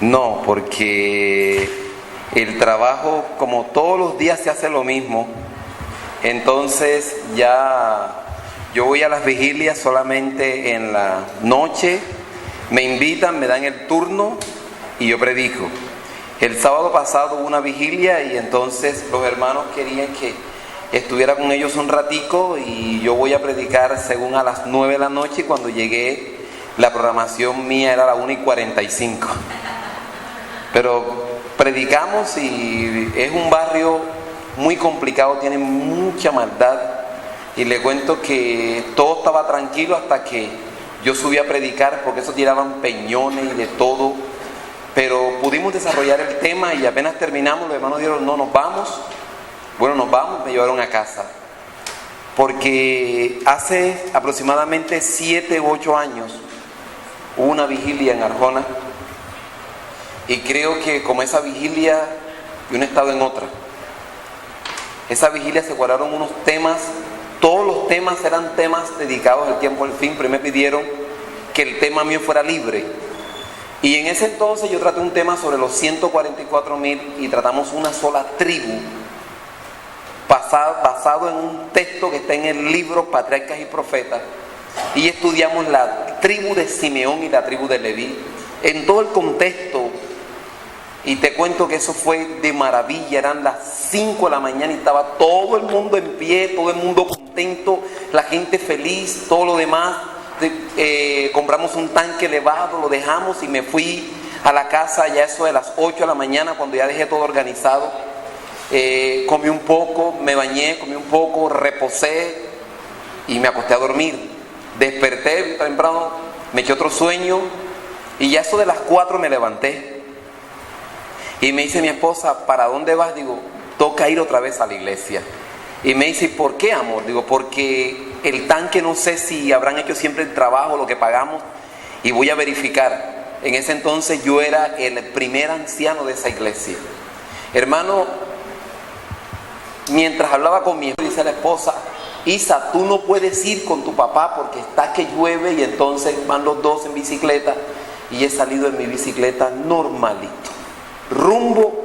No, porque el trabajo, como todos los días se hace lo mismo, entonces ya yo voy a las vigilias solamente en la noche, me invitan, me dan el turno y yo predico. El sábado pasado hubo una vigilia y entonces los hermanos querían que estuviera con ellos un ratico y yo voy a predicar según a las 9 de la noche, y cuando llegué la programación mía era a las 1:45. Pero predicamos y es un barrio muy complicado, tiene mucha maldad, y le cuento que todo estaba tranquilo hasta que yo subí a predicar, porque eso tiraban peñones y de todo, pero pudimos desarrollar el tema y apenas terminamos los hermanos dijeron, no, nos vamos. Bueno, nos vamos, me llevaron a casa, porque hace aproximadamente 7 u 8 años hubo una vigilia en Arjona, y creo que como esa vigilia, yo no he estado en otra. Esa vigilia se guardaron unos temas, todos los temas eran temas dedicados al tiempo del fin, pero me pidieron que el tema mío fuera libre. Y en ese entonces yo traté un tema sobre los 144,000 y tratamos una sola tribu, basado en un texto que está en el libro Patriarcas y Profetas, y estudiamos la tribu de Simeón y la tribu de Leví en todo el contexto. Y te cuento que eso fue de maravilla. Eran las 5 de la mañana y estaba todo el mundo en pie, todo el mundo contento, la gente feliz, todo lo demás. Compramos un tanque elevado, lo dejamos y me fui a la casa ya eso de las 8 de la mañana, cuando ya dejé todo organizado. Comí un poco, me bañé, comí un poco, reposé y me acosté a dormir. Desperté temprano, me eché otro sueño y ya eso de las 4 me levanté. Y me dice mi esposa, ¿para dónde vas? Digo, toca ir otra vez a la iglesia. Y me dice, ¿por qué, amor? Digo, porque el tanque no sé si habrán hecho siempre el trabajo, lo que pagamos, y voy a verificar. En ese entonces yo era el primer anciano de esa iglesia. Hermano, mientras hablaba con mi esposa, dice la esposa, Isa, tú no puedes ir con tu papá porque está que llueve, y entonces van los dos en bicicleta, y he salido en mi bicicleta normalito, rumbo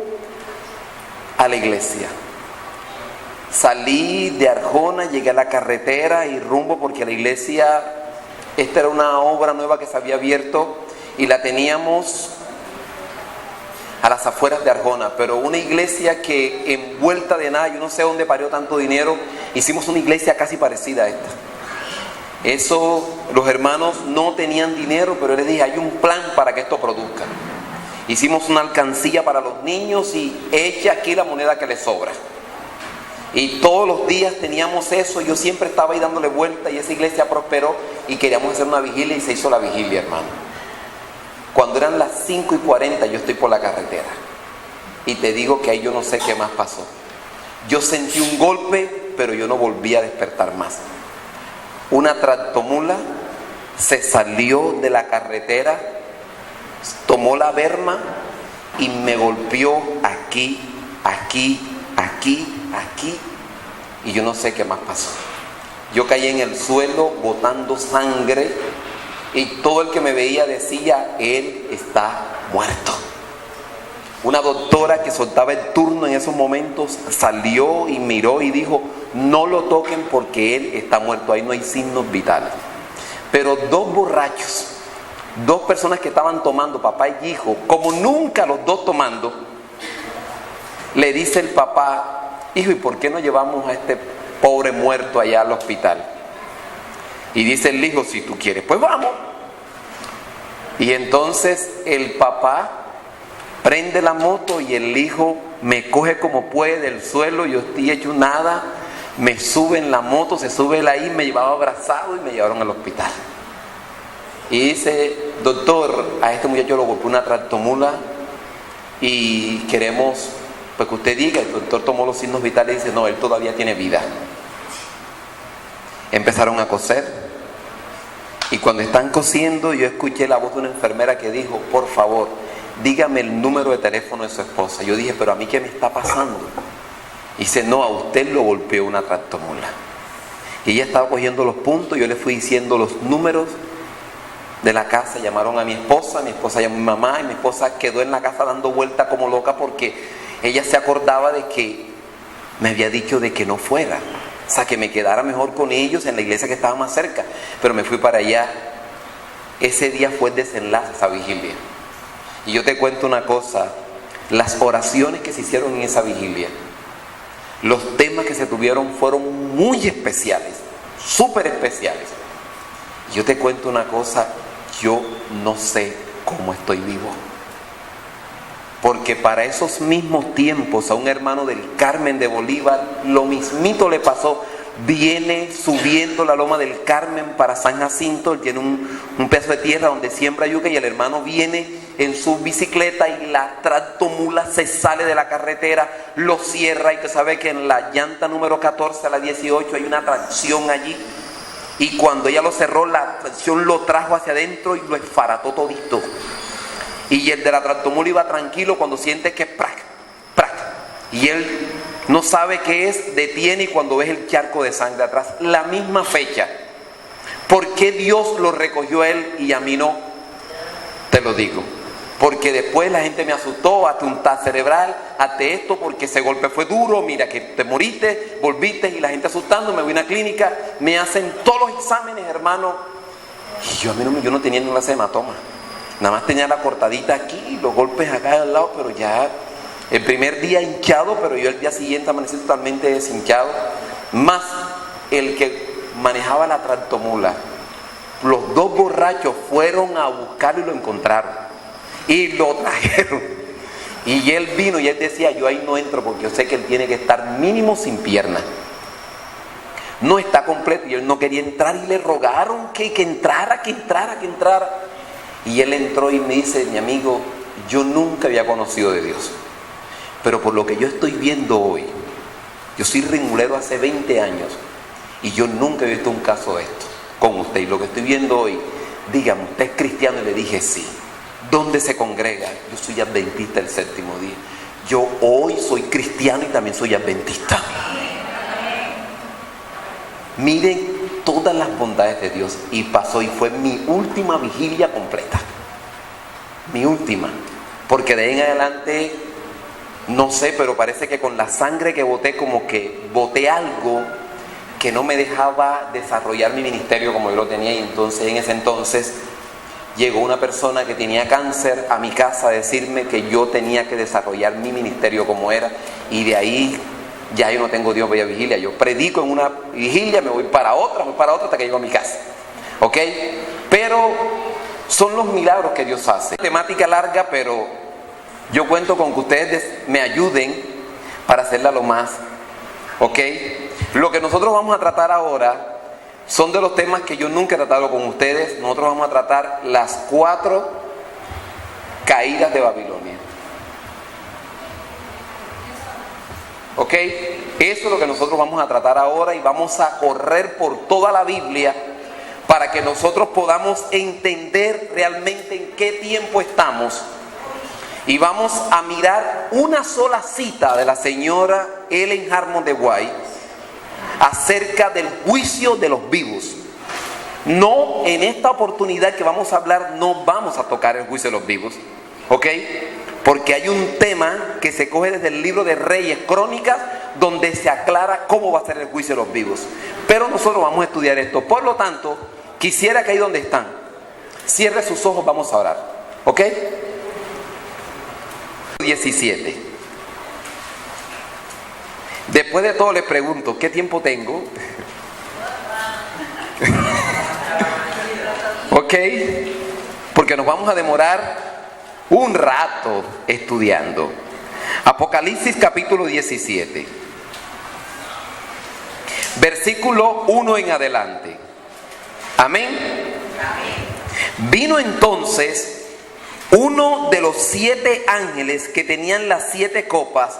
a la iglesia. Salí de Arjona, llegué a la carretera y rumbo, porque la iglesia, esta era una obra nueva que se había abierto y la teníamos a las afueras de Arjona, pero una iglesia que envuelta de nada, yo no sé dónde parió tanto dinero. Hicimos una iglesia casi parecida a esta. Eso, los hermanos no tenían dinero, pero les dije, hay un plan para que esto produzca. Hicimos una alcancía para los niños y eche aquí la moneda que les sobra. Y todos los días teníamos eso, yo siempre estaba ahí dándole vuelta, y esa iglesia prosperó y queríamos hacer una vigilia y se hizo la vigilia, hermano. Cuando eran las 5:40 yo estoy por la carretera y te digo que ahí yo no sé qué más pasó. Yo sentí un golpe, pero yo no volví a despertar más. Una tractomula se salió de la carretera, tomó la berma y me golpeó aquí, y yo no sé qué más pasó. Yo caí en el suelo botando sangre y todo el que me veía decía, él está muerto. Una doctora que soltaba el turno en esos momentos salió y miró y dijo, no lo toquen porque él está muerto, ahí no hay signos vitales. Pero dos borrachos, dos personas que estaban tomando, papá y hijo, como nunca los dos tomando, le dice el papá, hijo, ¿y por qué no llevamos a este pobre muerto allá al hospital? Y dice el hijo, si tú quieres, pues vamos. Y entonces el papá prende la moto y el hijo me coge como puede del suelo, yo estoy hecho nada, me sube en la moto, se sube él ahí, me llevaba abrazado y me llevaron al hospital. Y dice, doctor, a este muchacho lo golpeó una tractomula y queremos pues que usted diga. El doctor tomó los signos vitales y dice, no, él todavía tiene vida. Empezaron a coser y cuando están cosiendo yo escuché la voz de una enfermera que dijo, por favor, dígame el número de teléfono de su esposa. Yo dije, pero a mí ¿qué me está pasando? Y dice, no, a usted lo golpeó una tractomula. Y ella estaba cogiendo los puntos, yo le fui diciendo los números de la casa, llamaron a mi esposa llamó a mi mamá y mi esposa quedó en la casa dando vueltas como loca porque ella se acordaba de que me había dicho de que no fuera, o sea, que me quedara mejor con ellos en la iglesia que estaba más cerca, pero me fui para allá. Ese día fue el desenlace, esa vigilia. Y yo te cuento una cosa, las oraciones que se hicieron en esa vigilia, los temas que se tuvieron fueron muy especiales, súper especiales. Y yo te cuento una cosa, yo no sé cómo estoy vivo. Porque para esos mismos tiempos a un hermano del Carmen de Bolívar, lo mismito le pasó. Viene subiendo la loma del Carmen para San Jacinto, él tiene un pedazo de tierra donde siembra yuca y el hermano viene en su bicicleta y la tractomula se sale de la carretera, lo cierra y usted sabe que en la llanta número 14 a la 18 hay una tracción allí y cuando ella lo cerró la tracción lo trajo hacia adentro y lo esfarató todito y el de la tractomula iba tranquilo cuando siente que prac, prac y él no sabe qué es, detiene y cuando ves el charco de sangre atrás, la misma fecha. ¿Por qué Dios lo recogió a él y a mí no? Te lo digo. Porque después la gente me asustó, hazte un TAC cerebral, hazte esto porque ese golpe fue duro, mira que te moriste, volviste y la gente asustando, me voy a una clínica, me hacen todos los exámenes, hermano. Y yo no tenía ninguna clase de hematoma. Nada más tenía la cortadita aquí, los golpes acá al lado, pero ya... El primer día hinchado, pero yo el día siguiente amanecí totalmente deshinchado. Más el que manejaba la tractomula. Los dos borrachos fueron a buscarlo y lo encontraron. Y lo trajeron. Y él vino y él decía, yo ahí no entro porque yo sé que él tiene que estar mínimo sin pierna. No está completo y él no quería entrar y le rogaron que entrara. Y él entró y me dice, mi amigo, yo nunca había conocido de Dios. Pero por lo que yo estoy viendo hoy, yo soy ringulero hace 20 años y yo nunca he visto un caso de esto con usted. Y lo que estoy viendo hoy, dígame, ¿usted es cristiano? Y le dije, sí. ¿Dónde se congrega? Yo soy adventista el séptimo día. Yo hoy soy cristiano y también soy adventista. Miren todas las bondades de Dios. Y pasó y fue mi última vigilia completa. Mi última. Porque de ahí en adelante... No sé, pero parece que con la sangre que boté, como que boté algo que no me dejaba desarrollar mi ministerio como yo lo tenía. Y entonces, en ese entonces, llegó una persona que tenía cáncer a mi casa a decirme que yo tenía que desarrollar mi ministerio como era. Y de ahí, ya yo no tengo Dios vaya vigilia. Yo predico en una vigilia, me voy para otra hasta que llego a mi casa. ¿Ok? Pero son los milagros que Dios hace. Temática larga, pero... yo cuento con que ustedes me ayuden para hacerla lo más, ¿ok? Lo que nosotros vamos a tratar ahora son de los temas que yo nunca he tratado con ustedes. Nosotros vamos a tratar las 4 caídas de Babilonia. ¿Ok? Eso es lo que nosotros vamos a tratar ahora y vamos a correr por toda la Biblia para que nosotros podamos entender realmente en qué tiempo estamos. Y vamos a mirar una sola cita de la señora Ellen Harmon de White acerca del juicio de los vivos. No, en esta oportunidad que vamos a hablar, no vamos a tocar el juicio de los vivos, ¿ok? Porque hay un tema que se coge desde el libro de Reyes, Crónicas, donde se aclara cómo va a ser el juicio de los vivos. Pero nosotros vamos a estudiar esto. Por lo tanto, quisiera que ahí donde están, cierre sus ojos, vamos a orar, ¿ok? 17. Después de todo les pregunto, ¿qué tiempo tengo? ¿Ok? Porque nos vamos a demorar un rato estudiando. Apocalipsis capítulo 17. Versículo 1 en adelante. Amén. Vino entonces uno de los 7 ángeles que tenían las 7 copas,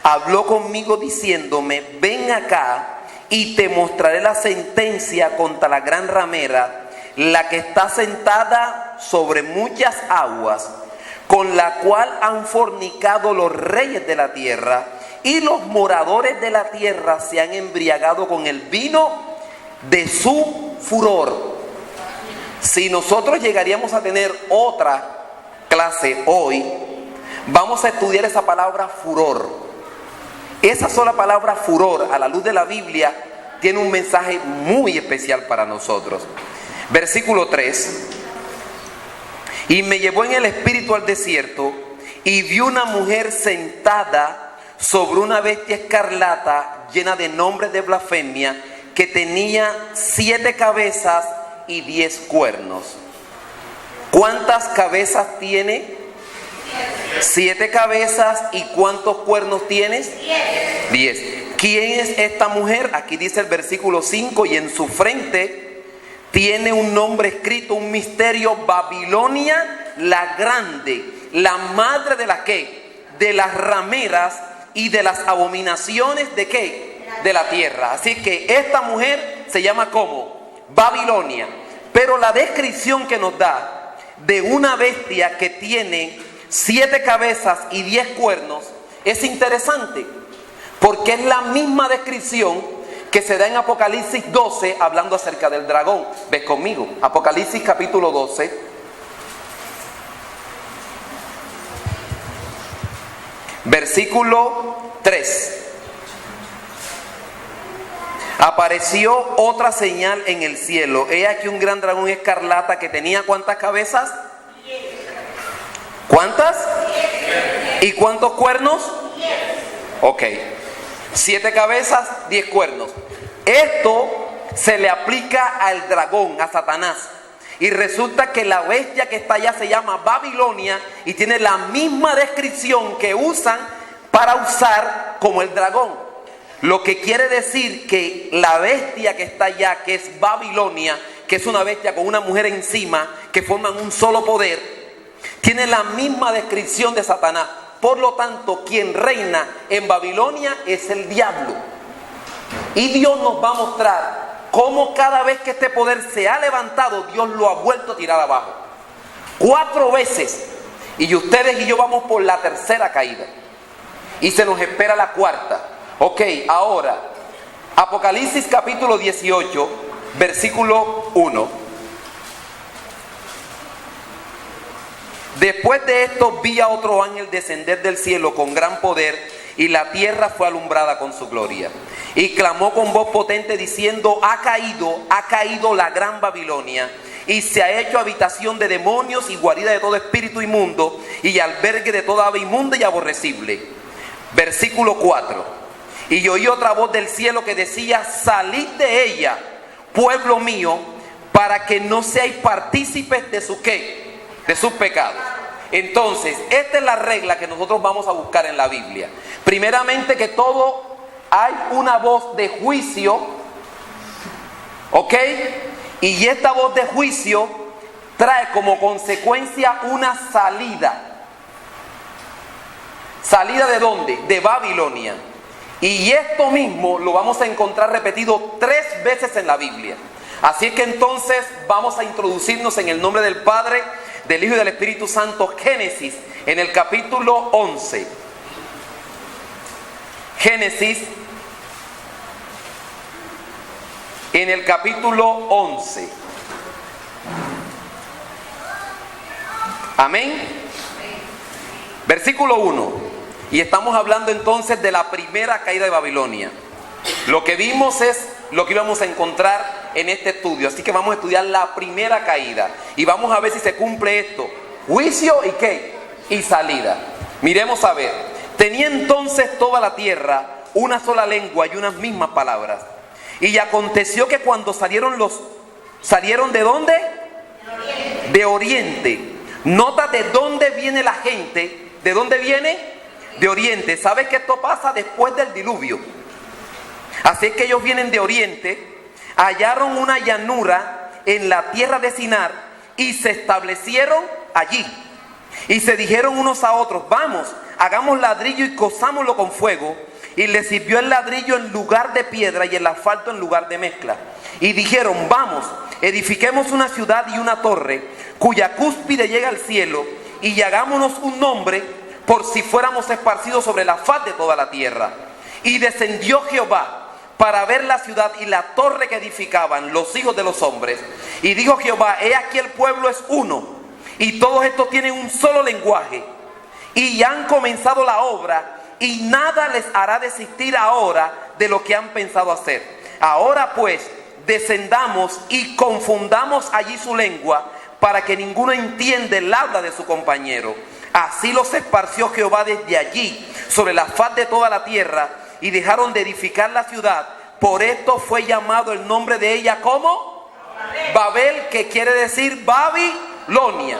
habló conmigo diciéndome, ven acá y te mostraré la sentencia contra la gran ramera, la que está sentada sobre muchas aguas, con la cual han fornicado los reyes de la tierra, y los moradores de la tierra se han embriagado con el vino de su furor. Si nosotros llegaríamos a tener otra clase hoy, vamos a estudiar esa palabra furor. Esa sola palabra furor, a la luz de la Biblia, tiene un mensaje muy especial para nosotros. Versículo 3. Y me llevó en el espíritu al desierto, y vi una mujer sentada sobre una bestia escarlata llena de nombres de blasfemia, que tenía 7 cabezas y 10 cuernos. ¿Cuántas cabezas tiene? 7 cabezas. ¿Y cuántos cuernos tienes? 10. ¿Quién es esta mujer? Aquí dice el versículo 5, y en su frente tiene un nombre escrito, un misterio: Babilonia la grande, la madre de la ¿qué? De las rameras y de las abominaciones de ¿qué? De la tierra. Así que esta mujer se llama ¿cómo? Babilonia. Pero la descripción que nos da de una bestia que tiene 7 cabezas y 10 cuernos es interesante, porque es la misma descripción que se da en Apocalipsis 12, hablando acerca del dragón. ¿Ves conmigo? Apocalipsis capítulo 12. Versículo 3. Apareció otra señal en el cielo. He aquí un gran dragón escarlata que tenía ¿cuántas cabezas? ¿Cuántas? ¿Y cuántos cuernos? Ok. 7 cabezas, 10 cuernos. Esto se le aplica al dragón, a Satanás. Y resulta que la bestia que está allá se llama Babilonia y tiene la misma descripción que usan para usar como el dragón. Lo que quiere decir que la bestia que está allá, que es Babilonia, que es una bestia con una mujer encima, que forman un solo poder, tiene la misma descripción de Satanás. Por lo tanto, quien reina en Babilonia es el diablo. Y Dios nos va a mostrar cómo cada vez que este poder se ha levantado, Dios lo ha vuelto a tirar abajo. 4 veces. Y ustedes y yo vamos por la tercera caída. Y se nos espera la cuarta. Ok, ahora, Apocalipsis capítulo 18, versículo 1. Después de esto vi a otro ángel descender del cielo con gran poder, y la tierra fue alumbrada con su gloria. Y clamó con voz potente diciendo: ha caído la gran Babilonia, y se ha hecho habitación de demonios y guarida de todo espíritu inmundo, y albergue de toda ave inmunda y aborrecible. Versículo 4. Y oí otra voz del cielo que decía: salid de ella, pueblo mío, para que no seáis partícipes de su ¿qué? De sus pecados. Entonces, esta es la regla que nosotros vamos a buscar en la Biblia. Primeramente, que todo hay una voz de juicio, ¿ok? Y esta voz de juicio trae como consecuencia una salida. ¿Salida de dónde? De Babilonia. Y esto mismo lo vamos a encontrar repetido 3 veces en la Biblia. Así que entonces vamos a introducirnos en el nombre del Padre, del Hijo y del Espíritu Santo. Génesis, en el capítulo 11. Génesis, en el capítulo 11. Amén. Versículo 1. Y estamos hablando entonces de la primera caída de Babilonia. Lo que vimos es lo que íbamos a encontrar en este estudio. Así que vamos a estudiar la primera caída. Y vamos a ver si se cumple esto. Juicio y ¿qué? Y salida. Miremos a ver. Tenía entonces toda la tierra una sola lengua y unas mismas palabras. Y aconteció que cuando ¿salieron ¿de dónde? De oriente. Nota de dónde viene la gente. ¿De dónde viene? De oriente. ¿Sabes que esto pasa después del diluvio? Así es que ellos vienen de oriente, hallaron una llanura en la tierra de Sinar y se establecieron allí. Y se dijeron unos a otros: vamos, hagamos ladrillo y cozámoslo con fuego. Y les sirvió el ladrillo en lugar de piedra y el asfalto en lugar de mezcla. Y dijeron: vamos, edifiquemos una ciudad y una torre cuya cúspide llega al cielo, y hagámonos un nombre, por si fuéramos esparcidos sobre la faz de toda la tierra. Y descendió Jehová para ver la ciudad y la torre que edificaban los hijos de los hombres. Y dijo Jehová: he aquí el pueblo es uno, y todos estos tienen un solo lenguaje, y ya han comenzado la obra, y nada les hará desistir ahora de lo que han pensado hacer. Ahora pues, descendamos y confundamos allí su lengua, para que ninguno entienda el habla de su compañero. Así los esparció Jehová desde allí sobre la faz de toda la tierra, y dejaron de edificar la ciudad. Por esto fue llamado el nombre de ella como Babel, que quiere decir Babilonia.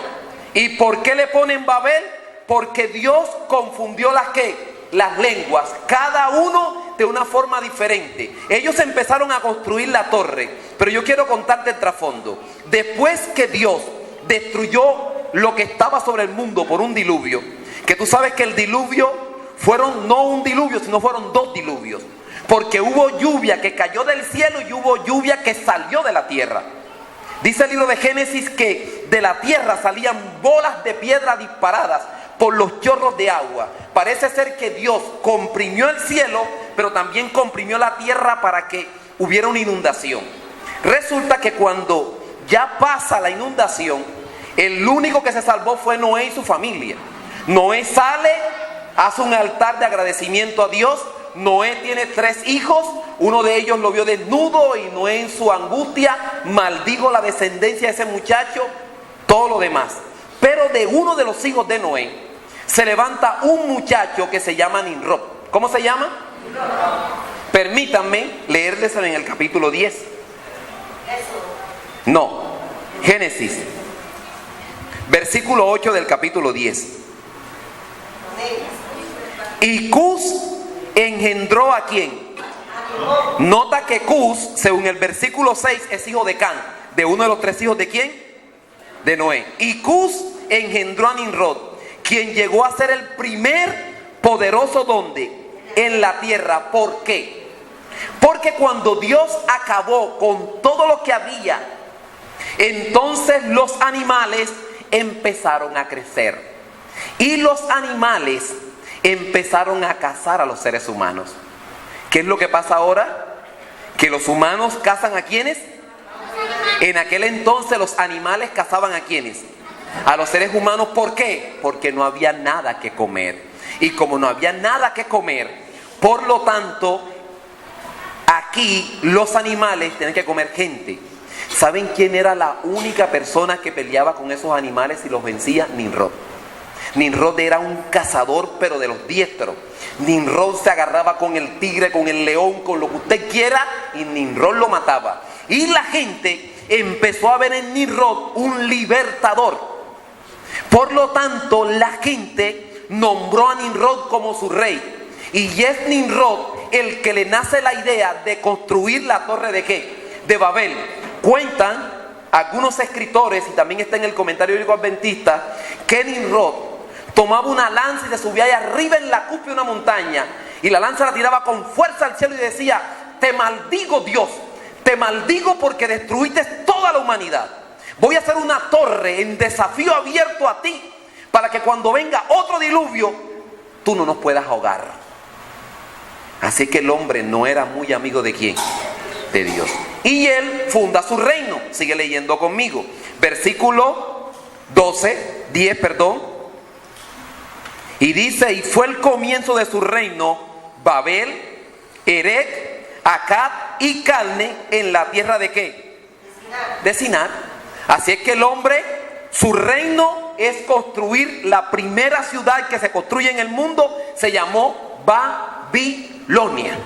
¿Y por qué le ponen Babel? Porque Dios confundió las lenguas, cada uno de una forma diferente. Ellos empezaron a construir la torre, pero yo quiero contarte el trasfondo. Después que Dios destruyó lo que estaba sobre el mundo por un diluvio, que tú sabes que el diluvio fueron no un diluvio, sino fueron dos diluvios, porque hubo lluvia que cayó del cielo y hubo lluvia que salió de la tierra. Dice el libro de Génesis que de la tierra salían bolas de piedra disparadas por los chorros de agua. Parece ser que Dios comprimió el cielo, pero también comprimió la tierra para que hubiera una inundación. Resulta que cuando ya pasa la inundación, el único que se salvó fue Noé y su familia. Noé sale, hace un altar de agradecimiento a Dios. Noé tiene 3 hijos, uno de ellos lo vio desnudo y Noé en su angustia maldijo la descendencia de ese muchacho, todo lo demás. Pero de uno de los hijos de Noé se levanta un muchacho que se llama Nimrod. ¿Cómo se llama? Permítanme leerles en el capítulo 10. No, Génesis, versículo 8 del capítulo 10. Y Cus engendró ¿a quién? Nota que Cus, según el versículo 6, es hijo de Can, de uno de los 3 hijos de ¿quién? De Noé. Y Cus engendró a Nimrod, quien llegó a ser el primer poderoso ¿dónde? En la tierra. ¿Por qué? Porque cuando Dios acabó con todo lo que había, entonces los animales empezaron a crecer. Y los animales empezaron a cazar a los seres humanos. ¿Qué es lo que pasa ahora? Que los humanos cazan ¿a quiénes? En aquel entonces los animales cazaban ¿a quiénes? A los seres humanos. ¿Por qué? Porque no había nada que comer. Y como no había nada que comer, por lo tanto, aquí los animales tenían que comer gente. ¿Saben quién era la única persona que peleaba con esos animales y los vencía? Nimrod. Nimrod era un cazador, pero de los diestros. Nimrod se agarraba con el tigre, con el león, con lo que usted quiera, y Nimrod lo mataba. Y la gente empezó a ver en Nimrod un libertador. Por lo tanto, la gente nombró a Nimrod como su rey. Y es Nimrod el que le nace la idea de construir la torre ¿de qué? De Babel. Cuentan algunos escritores, y también está en el comentario bíblico adventista, que Nimrod tomaba una lanza y se subía allá arriba en la cúspide de una montaña, y la lanza la tiraba con fuerza al cielo y decía: te maldigo, Dios, te maldigo porque destruiste toda la humanidad. Voy a hacer una torre en desafío abierto a ti, para que cuando venga otro diluvio, tú no nos puedas ahogar. Así que el hombre no era muy amigo ¿de quién? De Dios. Y él funda su reino. Sigue leyendo conmigo. Versículo 10, perdón. Y dice: y fue el comienzo de su reino Babel, Erec, Accad y Calne, en la tierra ¿de qué? De Sinar. Así es que el hombre, su reino es construir la primera ciudad que se construye en el mundo. Se llamó Babilonia.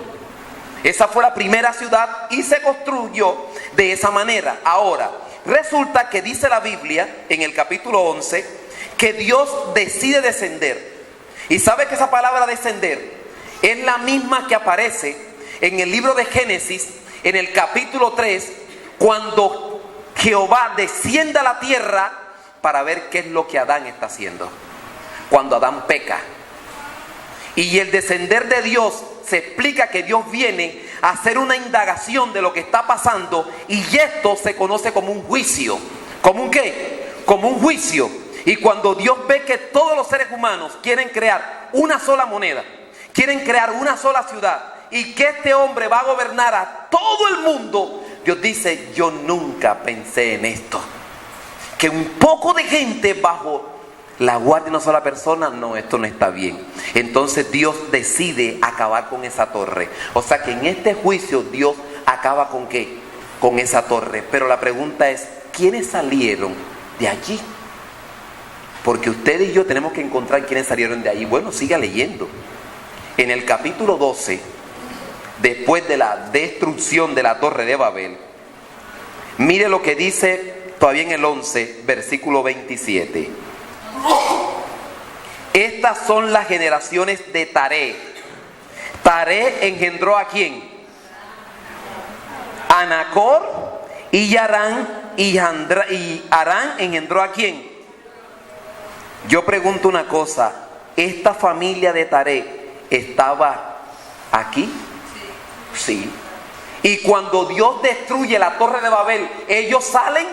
Esa fue la primera ciudad y se construyó de esa manera. Ahora, resulta que dice la Biblia en el capítulo 11 que Dios decide descender. Y sabe que esa palabra descender es la misma que aparece en el libro de Génesis, en el capítulo 3, cuando Jehová desciende a la tierra para ver qué es lo que Adán está haciendo. Cuando Adán peca. Y el descender de Dios se explica que Dios viene a hacer una indagación de lo que está pasando, y esto se conoce como un juicio. ¿Como un qué? Como un juicio. Y cuando Dios ve que todos los seres humanos quieren crear una sola moneda, quieren crear una sola ciudad, y que este hombre va a gobernar a todo el mundo, Dios dice, yo nunca pensé en esto. Que un poco de gente bajo la guardia de una sola persona, no, esto no está bien. Entonces Dios decide acabar con esa torre. O sea que en este juicio Dios acaba con ¿qué? Con esa torre. Pero la pregunta es, ¿quiénes salieron de allí? Porque usted y yo tenemos que encontrar quiénes salieron de allí. Bueno, siga leyendo. En el capítulo 12, después de la destrucción de la torre de Babel, mire lo que dice todavía en el 11, versículo 27. Estas son las generaciones de Taré. Taré engendró ¿a quién? A Nacor, y Arán, y Arán engendró ¿a quién? Yo pregunto una cosa, ¿esta familia de Taré estaba aquí? Sí. Y cuando Dios destruye la torre de Babel, ¿ellos salen?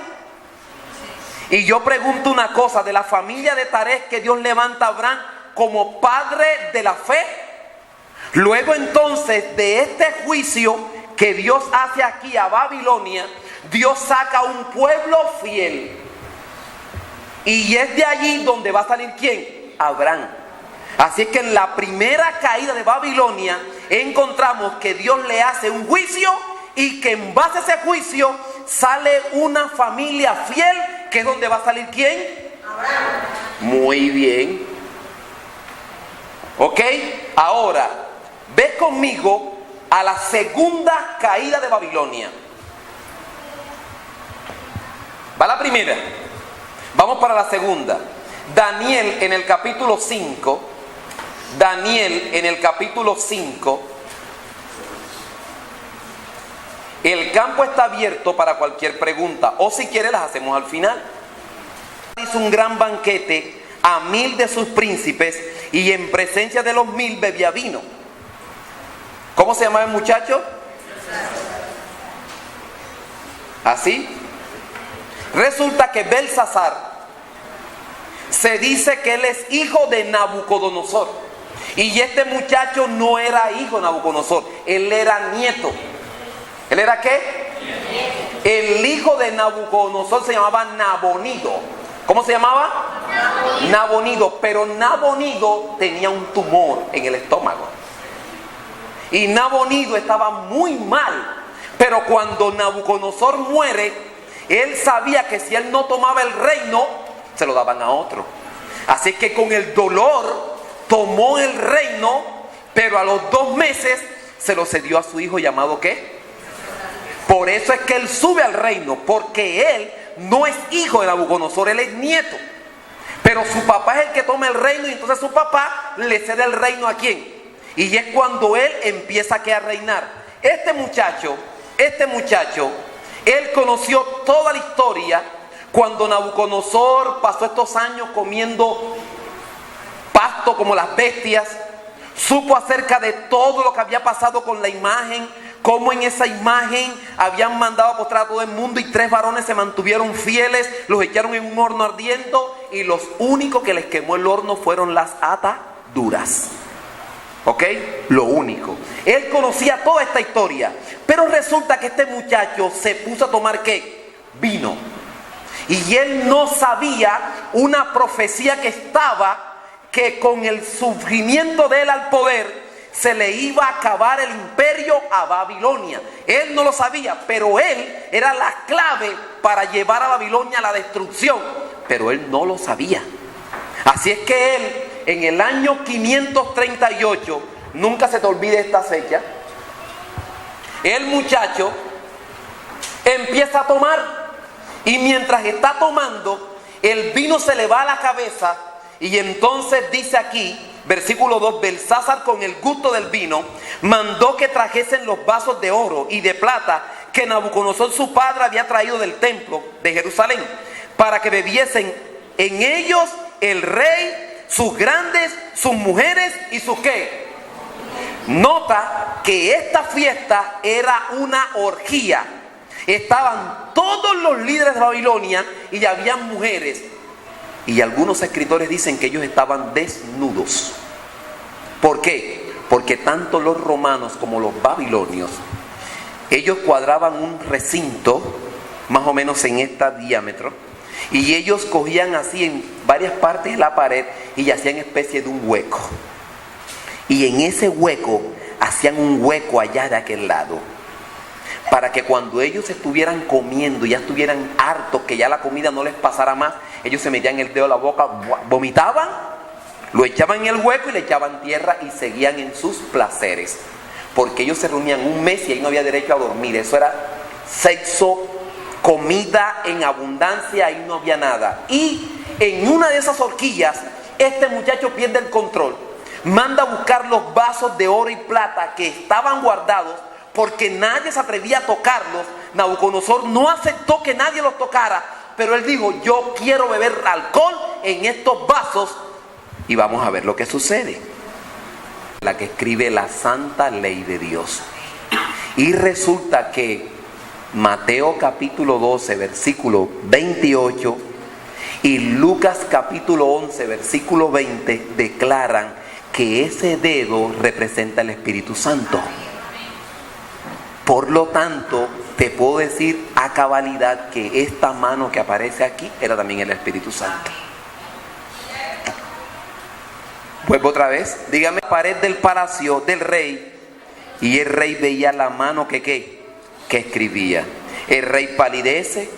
Y yo pregunto una cosa, de la familia de Taré que Dios levanta a Abraham como padre de la fe. Luego entonces de este juicio que Dios hace aquí a Babilonia, Dios saca un pueblo fiel. Y es de allí donde va a salir ¿quién? Abraham. Así es que en la primera caída de Babilonia encontramos que Dios le hace un juicio y que en base a ese juicio sale una familia fiel, que es donde va a salir ¿quién? Abraham. Muy bien. Ok, ahora ve conmigo a la segunda caída de Babilonia. Va la primera, vamos para la segunda. Daniel en el capítulo 5. Daniel en el capítulo 5. El campo está abierto para cualquier pregunta, o si quiere las hacemos al final. Hizo un gran banquete a 1000 de sus príncipes, y en presencia de los 1000 bebía vino. ¿Cómo se llamaba el muchacho? ¿Así? Resulta que Belsasar se dice que él es hijo de Nabucodonosor, y este muchacho no era hijo de Nabucodonosor, él era nieto. ¿Él era qué? El hijo de Nabucodonosor se llamaba Nabonido. ¿Cómo se llamaba? Nabonido. Pero Nabonido tenía un tumor en el estómago. Y Nabonido estaba muy mal. Pero cuando Nabucodonosor muere, él sabía que si él no tomaba el reino, se lo daban a otro. Así que con el dolor tomó el reino, pero a los 2 meses se lo cedió a su hijo llamado ¿qué? Por eso es que él sube al reino, porque él no es hijo de Nabucodonosor, él es nieto. Pero su papá es el que toma el reino, y entonces su papá le cede el reino ¿a quién? Y es cuando él empieza a reinar. Este muchacho, él conoció toda la historia cuando Nabucodonosor pasó estos años comiendo pasto como las bestias. Supo acerca de todo lo que había pasado con la imagen, cómo en esa imagen habían mandado a postrar a todo el mundo, y 3 varones se mantuvieron fieles, los echaron en un horno ardiendo, y los únicos que les quemó el horno fueron las ataduras. ¿Ok? Lo único. Él conocía toda esta historia, pero resulta que este muchacho se puso a tomar ¿qué? Vino. Y él no sabía una profecía que estaba, que con el surgimiento de él al poder se le iba a acabar el imperio a Babilonia. Él no lo sabía, pero él era la clave para llevar a Babilonia a la destrucción, pero él no lo sabía. Así es que él, en el año 538, nunca se te olvide esta fecha, el muchacho empieza a tomar, y mientras está tomando, el vino se le va a la cabeza. Y entonces dice aquí, versículo 2, Belsasar, con el gusto del vino, mandó que trajesen los vasos de oro y de plata que Nabucodonosor su padre había traído del templo de Jerusalén, para que bebiesen en ellos el rey, sus grandes, sus mujeres y sus ¿qué? Nota que esta fiesta era una orgía. Estaban todos los líderes de Babilonia y habían mujeres. Y algunos escritores dicen que ellos estaban desnudos. ¿Por qué? porque tanto los romanos como los babilonios, ellos cuadraban un recinto más o menos en este diámetro, y ellos cogían así en varias partes de la pared y hacían especie de un hueco, y en ese hueco hacían un hueco allá de aquel lado, para que cuando ellos estuvieran comiendo, ya estuvieran hartos, que ya la comida no les pasara más, ellos se metían el dedo a la boca, vomitaban, lo echaban en el hueco y le echaban tierra y seguían en sus placeres, porque ellos se reunían un mes y ahí no había derecho a dormir. Eso era sexo, comida en abundancia, ahí no había nada. Y en una de esas horquillas, este muchacho pierde el control, manda a buscar los vasos de oro y plata que estaban guardados, porque nadie se atrevía a tocarlos. Nabucodonosor no aceptó que nadie los tocara, pero él dijo: yo quiero beber alcohol en estos vasos, y vamos a ver lo que sucede. La que escribe la santa ley de Dios. Y resulta que Mateo capítulo 12 versículo 28 y Lucas capítulo 11 versículo 20 declaran que ese dedo representa el Espíritu Santo. Por lo tanto, te puedo decir a cabalidad que esta mano que aparece aquí era también el Espíritu Santo. Vuelvo otra vez, dígame, la pared del palacio del rey, y el rey veía la mano que escribía. El rey palidece,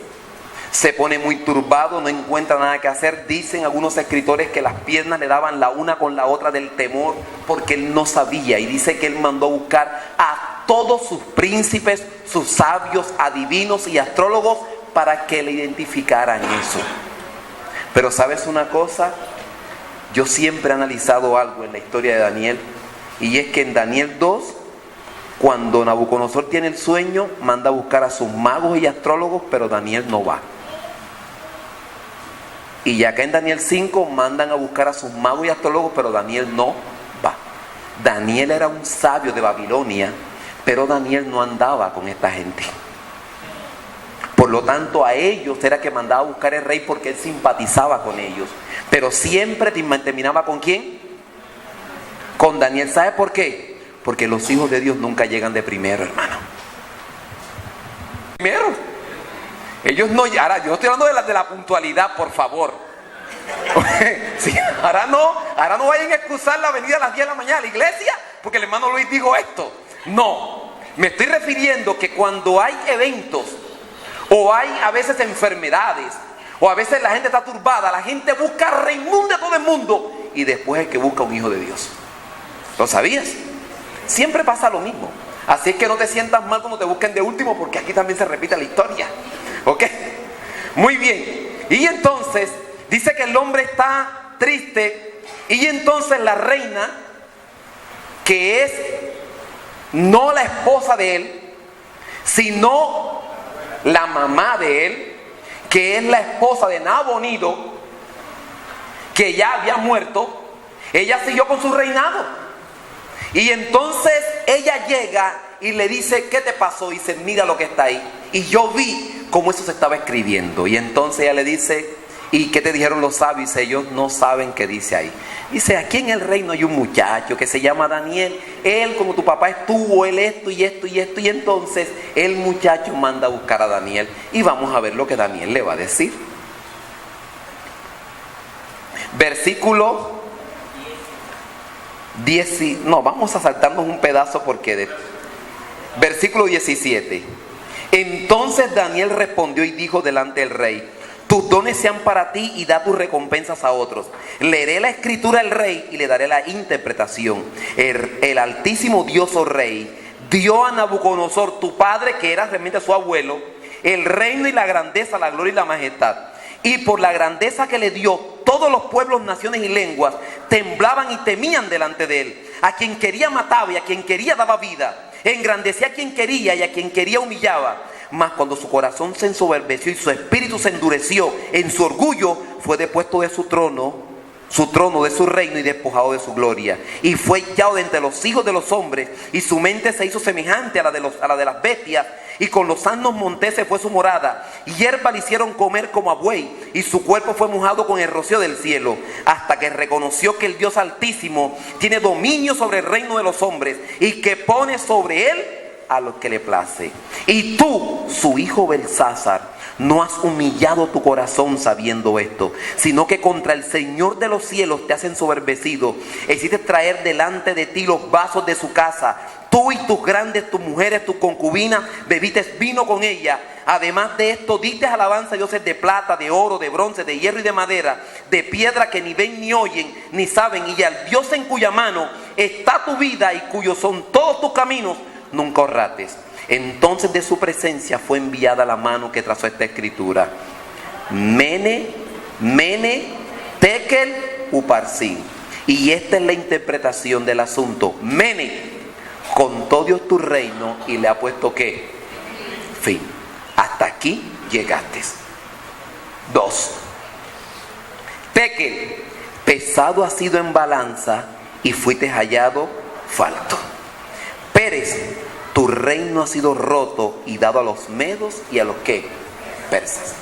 se pone muy turbado, no encuentra nada que hacer. Dicen algunos escritores que las piernas le daban la una con la otra del temor, porque él no sabía, y dice que él mandó a buscar a todos sus príncipes, sus sabios, adivinos y astrólogos para que le identificaran eso. Pero ¿sabes una cosa? Yo siempre he analizado algo en la historia de Daniel, y es que en Daniel 2, cuando Nabucodonosor tiene el sueño, manda a buscar a sus magos y astrólogos, pero Daniel no va. Y ya acá en Daniel 5 mandan a buscar a sus magos y astrólogos, pero Daniel no va. Daniel era un sabio de Babilonia, pero Daniel no andaba con esta gente. Por lo tanto, a ellos era que mandaba a buscar el rey, porque él simpatizaba con ellos. Pero siempre terminaba ¿con quién? Con Daniel. ¿Sabe por qué? Porque los hijos de Dios nunca llegan de primero, hermano. Primero. Ellos no, ahora yo no estoy hablando de la puntualidad, por favor. Sí, ahora no vayan a cruzar la avenida a las 10 de la mañana a la iglesia, porque el hermano Luis dijo esto. No, me estoy refiriendo que cuando hay eventos, o hay a veces enfermedades, o a veces la gente está turbada, la gente busca a Raimundo de todo el mundo, y después es que busca un hijo de Dios. ¿Lo sabías? Siempre pasa lo mismo. Así es que no te sientas mal cuando te busquen de último, porque aquí también se repite la historia. ¿Ok? Muy bien. Y entonces dice que el hombre está triste, y entonces la reina, que es no la esposa de él, sino la mamá de él, que es la esposa de Nabonido, que ya había muerto, ella siguió con su reinado. Y entonces ella llega y le dice: ¿qué te pasó? Y dice: mira lo que está ahí. Y yo vi cómo eso se estaba escribiendo. Y entonces ella le dice: ¿y qué te dijeron los sabios? Dice: ellos no saben qué dice ahí. Dice: aquí en el reino hay un muchacho que se llama Daniel. Él, como tu papá estuvo, él esto y esto y esto. Y entonces el muchacho manda a buscar a Daniel. Y vamos a ver lo que Daniel le va a decir. Versículo 10. No, vamos a saltarnos un pedazo porque versículo 17. Entonces Daniel respondió y dijo delante del rey: tus dones sean para ti y da tus recompensas a otros. Leeré la escritura al rey y le daré la interpretación. El Altísimo Dios, oh rey, dio a Nabucodonosor, tu padre, que era realmente su abuelo, el reino y la grandeza, la gloria y la majestad. Y por la grandeza que le dio, todos los pueblos, naciones y lenguas temblaban y temían delante de él. A quien quería mataba y a quien quería daba vida. Engrandecía a quien quería y a quien quería humillaba. Mas cuando su corazón se ensoberbeció y su espíritu se endureció en su orgullo, fue depuesto de su trono de su reino y despojado de su gloria. Y fue echado de entre los hijos de los hombres, y su mente se hizo semejante a la de las bestias, y con los asnos monteses fue su morada. Hierba le hicieron comer como a buey, y su cuerpo fue mojado con el rocío del cielo, hasta que reconoció que el Dios Altísimo tiene dominio sobre el reino de los hombres, y que pone sobre él a los que le place. Y tú, su hijo Belsasar, no has humillado tu corazón sabiendo esto, sino que contra el Señor de los cielos te has ensoberbecido. Hiciste traer delante de ti los vasos de su casa. Tú y tus grandes, tus mujeres, tus concubinas, bebiste vino con ella. Además de esto, diste alabanza a dioses de plata, de oro, de bronce, de hierro y de madera, de piedra que ni ven, ni oyen, ni saben. Y al Dios en cuya mano está tu vida y cuyos son todos tus caminos, nunca honraste. Entonces de su presencia fue enviada la mano que trazó esta escritura: Mene, Mene, Tekel, Uparsin. Y esta es la interpretación del asunto. Mene, contó Dios tu reino y le ha puesto ¿qué? Fin. Hasta aquí llegaste. 2. Tekel, pesado has sido en balanza y fuiste hallado falto. Pérez, tu reino ha sido roto y dado a los medos y a los ¿qué? Persas.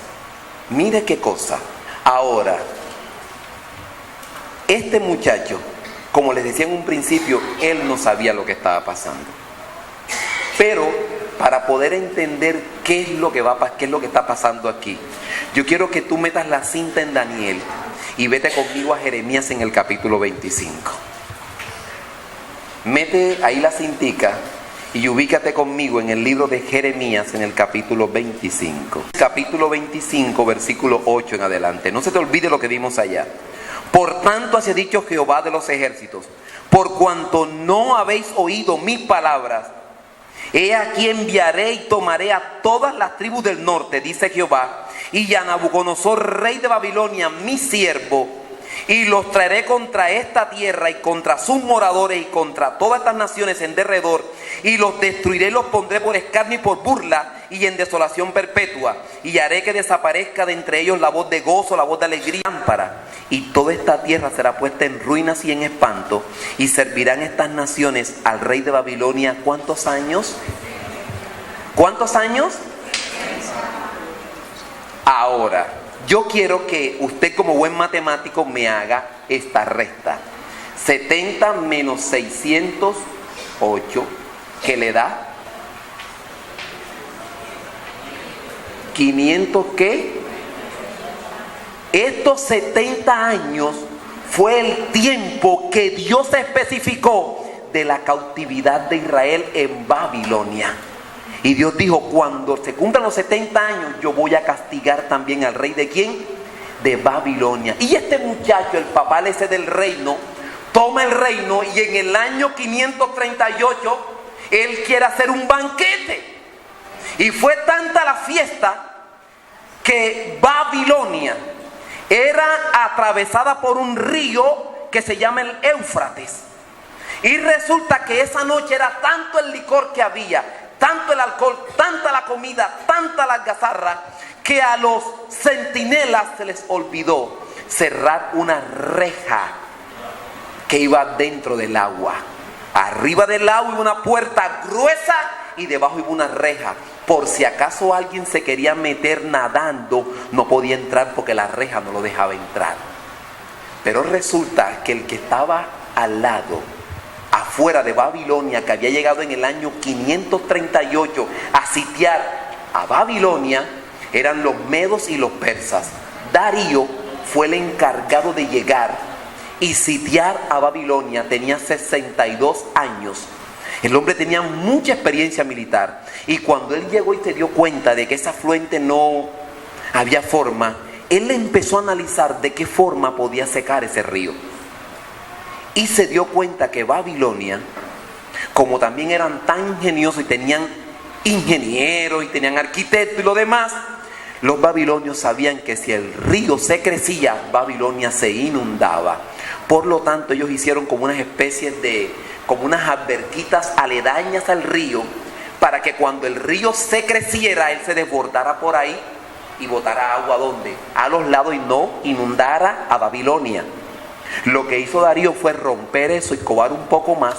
Mire qué cosa. Ahora, este muchacho, como les decía en un principio, él no sabía lo que estaba pasando. Pero para poder entender qué es lo que está pasando aquí, yo quiero que tú metas la cinta en Daniel y vete conmigo a Jeremías en el capítulo 25. Mete ahí la cintica y ubícate conmigo en el libro de Jeremías en el capítulo 25. Capítulo 25, versículo 8 en adelante. No se te olvide lo que vimos allá. Por tanto así ha dicho Jehová de los ejércitos: por cuanto no habéis oído mis palabras, he aquí enviaré y tomaré a todas las tribus del norte, dice Jehová, y a Nabucodonosor, rey de Babilonia, mi siervo, y los traeré contra esta tierra y contra sus moradores y contra todas estas naciones en derredor, y los destruiré y los pondré por escarnio y por burla y en desolación perpetua, y haré que desaparezca de entre ellos la voz de gozo, la voz de alegría, lámpara, y toda esta tierra será puesta en ruinas y en espanto, y servirán estas naciones al rey de Babilonia. ¿Cuántos años? ¿Cuántos años? Ahora, yo quiero que usted, como buen matemático, me haga esta resta. 70 menos 608, ¿qué le da? 500, ¿qué? Estos 70 años fue el tiempo que Dios especificó de la cautividad de Israel en Babilonia. Y Dios dijo: cuando se cumplan los 70 años, yo voy a castigar también al rey ¿de quién? De Babilonia. Y este muchacho, el papá ese del reino, toma el reino y en el año 538, él quiere hacer un banquete. Y fue tanta la fiesta que Babilonia era atravesada por un río que se llama el Éufrates. Y resulta que esa noche era tanto el licor que había, tanto el alcohol, tanta la comida, tanta la algazarra, que a los centinelas se les olvidó cerrar una reja que iba dentro del agua. Arriba del agua iba una puerta gruesa y debajo iba una reja. Por si acaso alguien se quería meter nadando, no podía entrar porque la reja no lo dejaba entrar. Pero resulta que el que estaba al lado, afuera de Babilonia, que había llegado en el año 538 a sitiar a Babilonia, eran los medos y los persas. Darío fue el encargado de llegar y sitiar a Babilonia. Tenía 62 años. El hombre tenía mucha experiencia militar, y cuando él llegó y se dio cuenta de que esa afluente no había forma, él empezó a analizar de qué forma podía secar ese río. Y se dio cuenta que Babilonia, como también eran tan ingeniosos y tenían ingenieros y tenían arquitectos y lo demás, los babilonios sabían que si el río se crecía, Babilonia se inundaba. Por lo tanto, ellos hicieron como unas especies como unas alberquitas aledañas al río, para que cuando el río se creciera, él se desbordara por ahí y botara agua ¿dónde? A los lados, y no inundara a Babilonia. Lo que hizo Darío fue romper eso y covar un poco más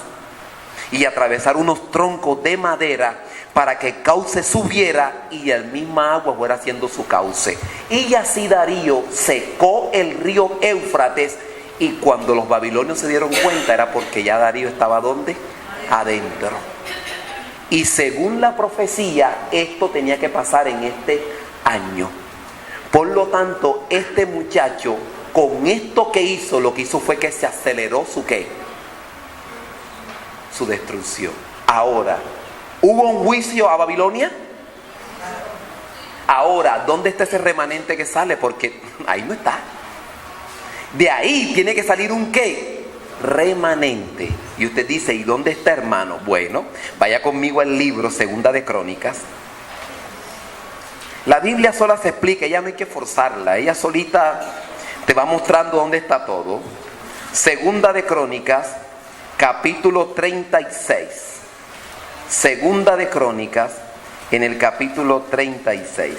y atravesar unos troncos de madera para que el cauce subiera y el misma agua fuera haciendo su cauce. Y así Darío secó el río Éufrates, y cuando los babilonios se dieron cuenta era porque ya Darío estaba ¿dónde? Adentro. Y según la profecía, esto tenía que pasar en este año. Por lo tanto, este muchacho, con esto que hizo, lo que hizo fue que se aceleró su ¿qué? Su destrucción. Ahora, ¿hubo un juicio a Babilonia? Ahora, ¿dónde está ese remanente que sale? Porque ahí no está. De ahí tiene que salir un ¿qué? Remanente. Y usted dice, ¿y dónde está, hermano? Bueno, vaya conmigo al libro Segunda de Crónicas. La Biblia sola se explica, ella no hay que forzarla. Ella solita te va mostrando dónde está todo. Segunda de Crónicas, capítulo 36. Segunda de Crónicas, en el capítulo 36.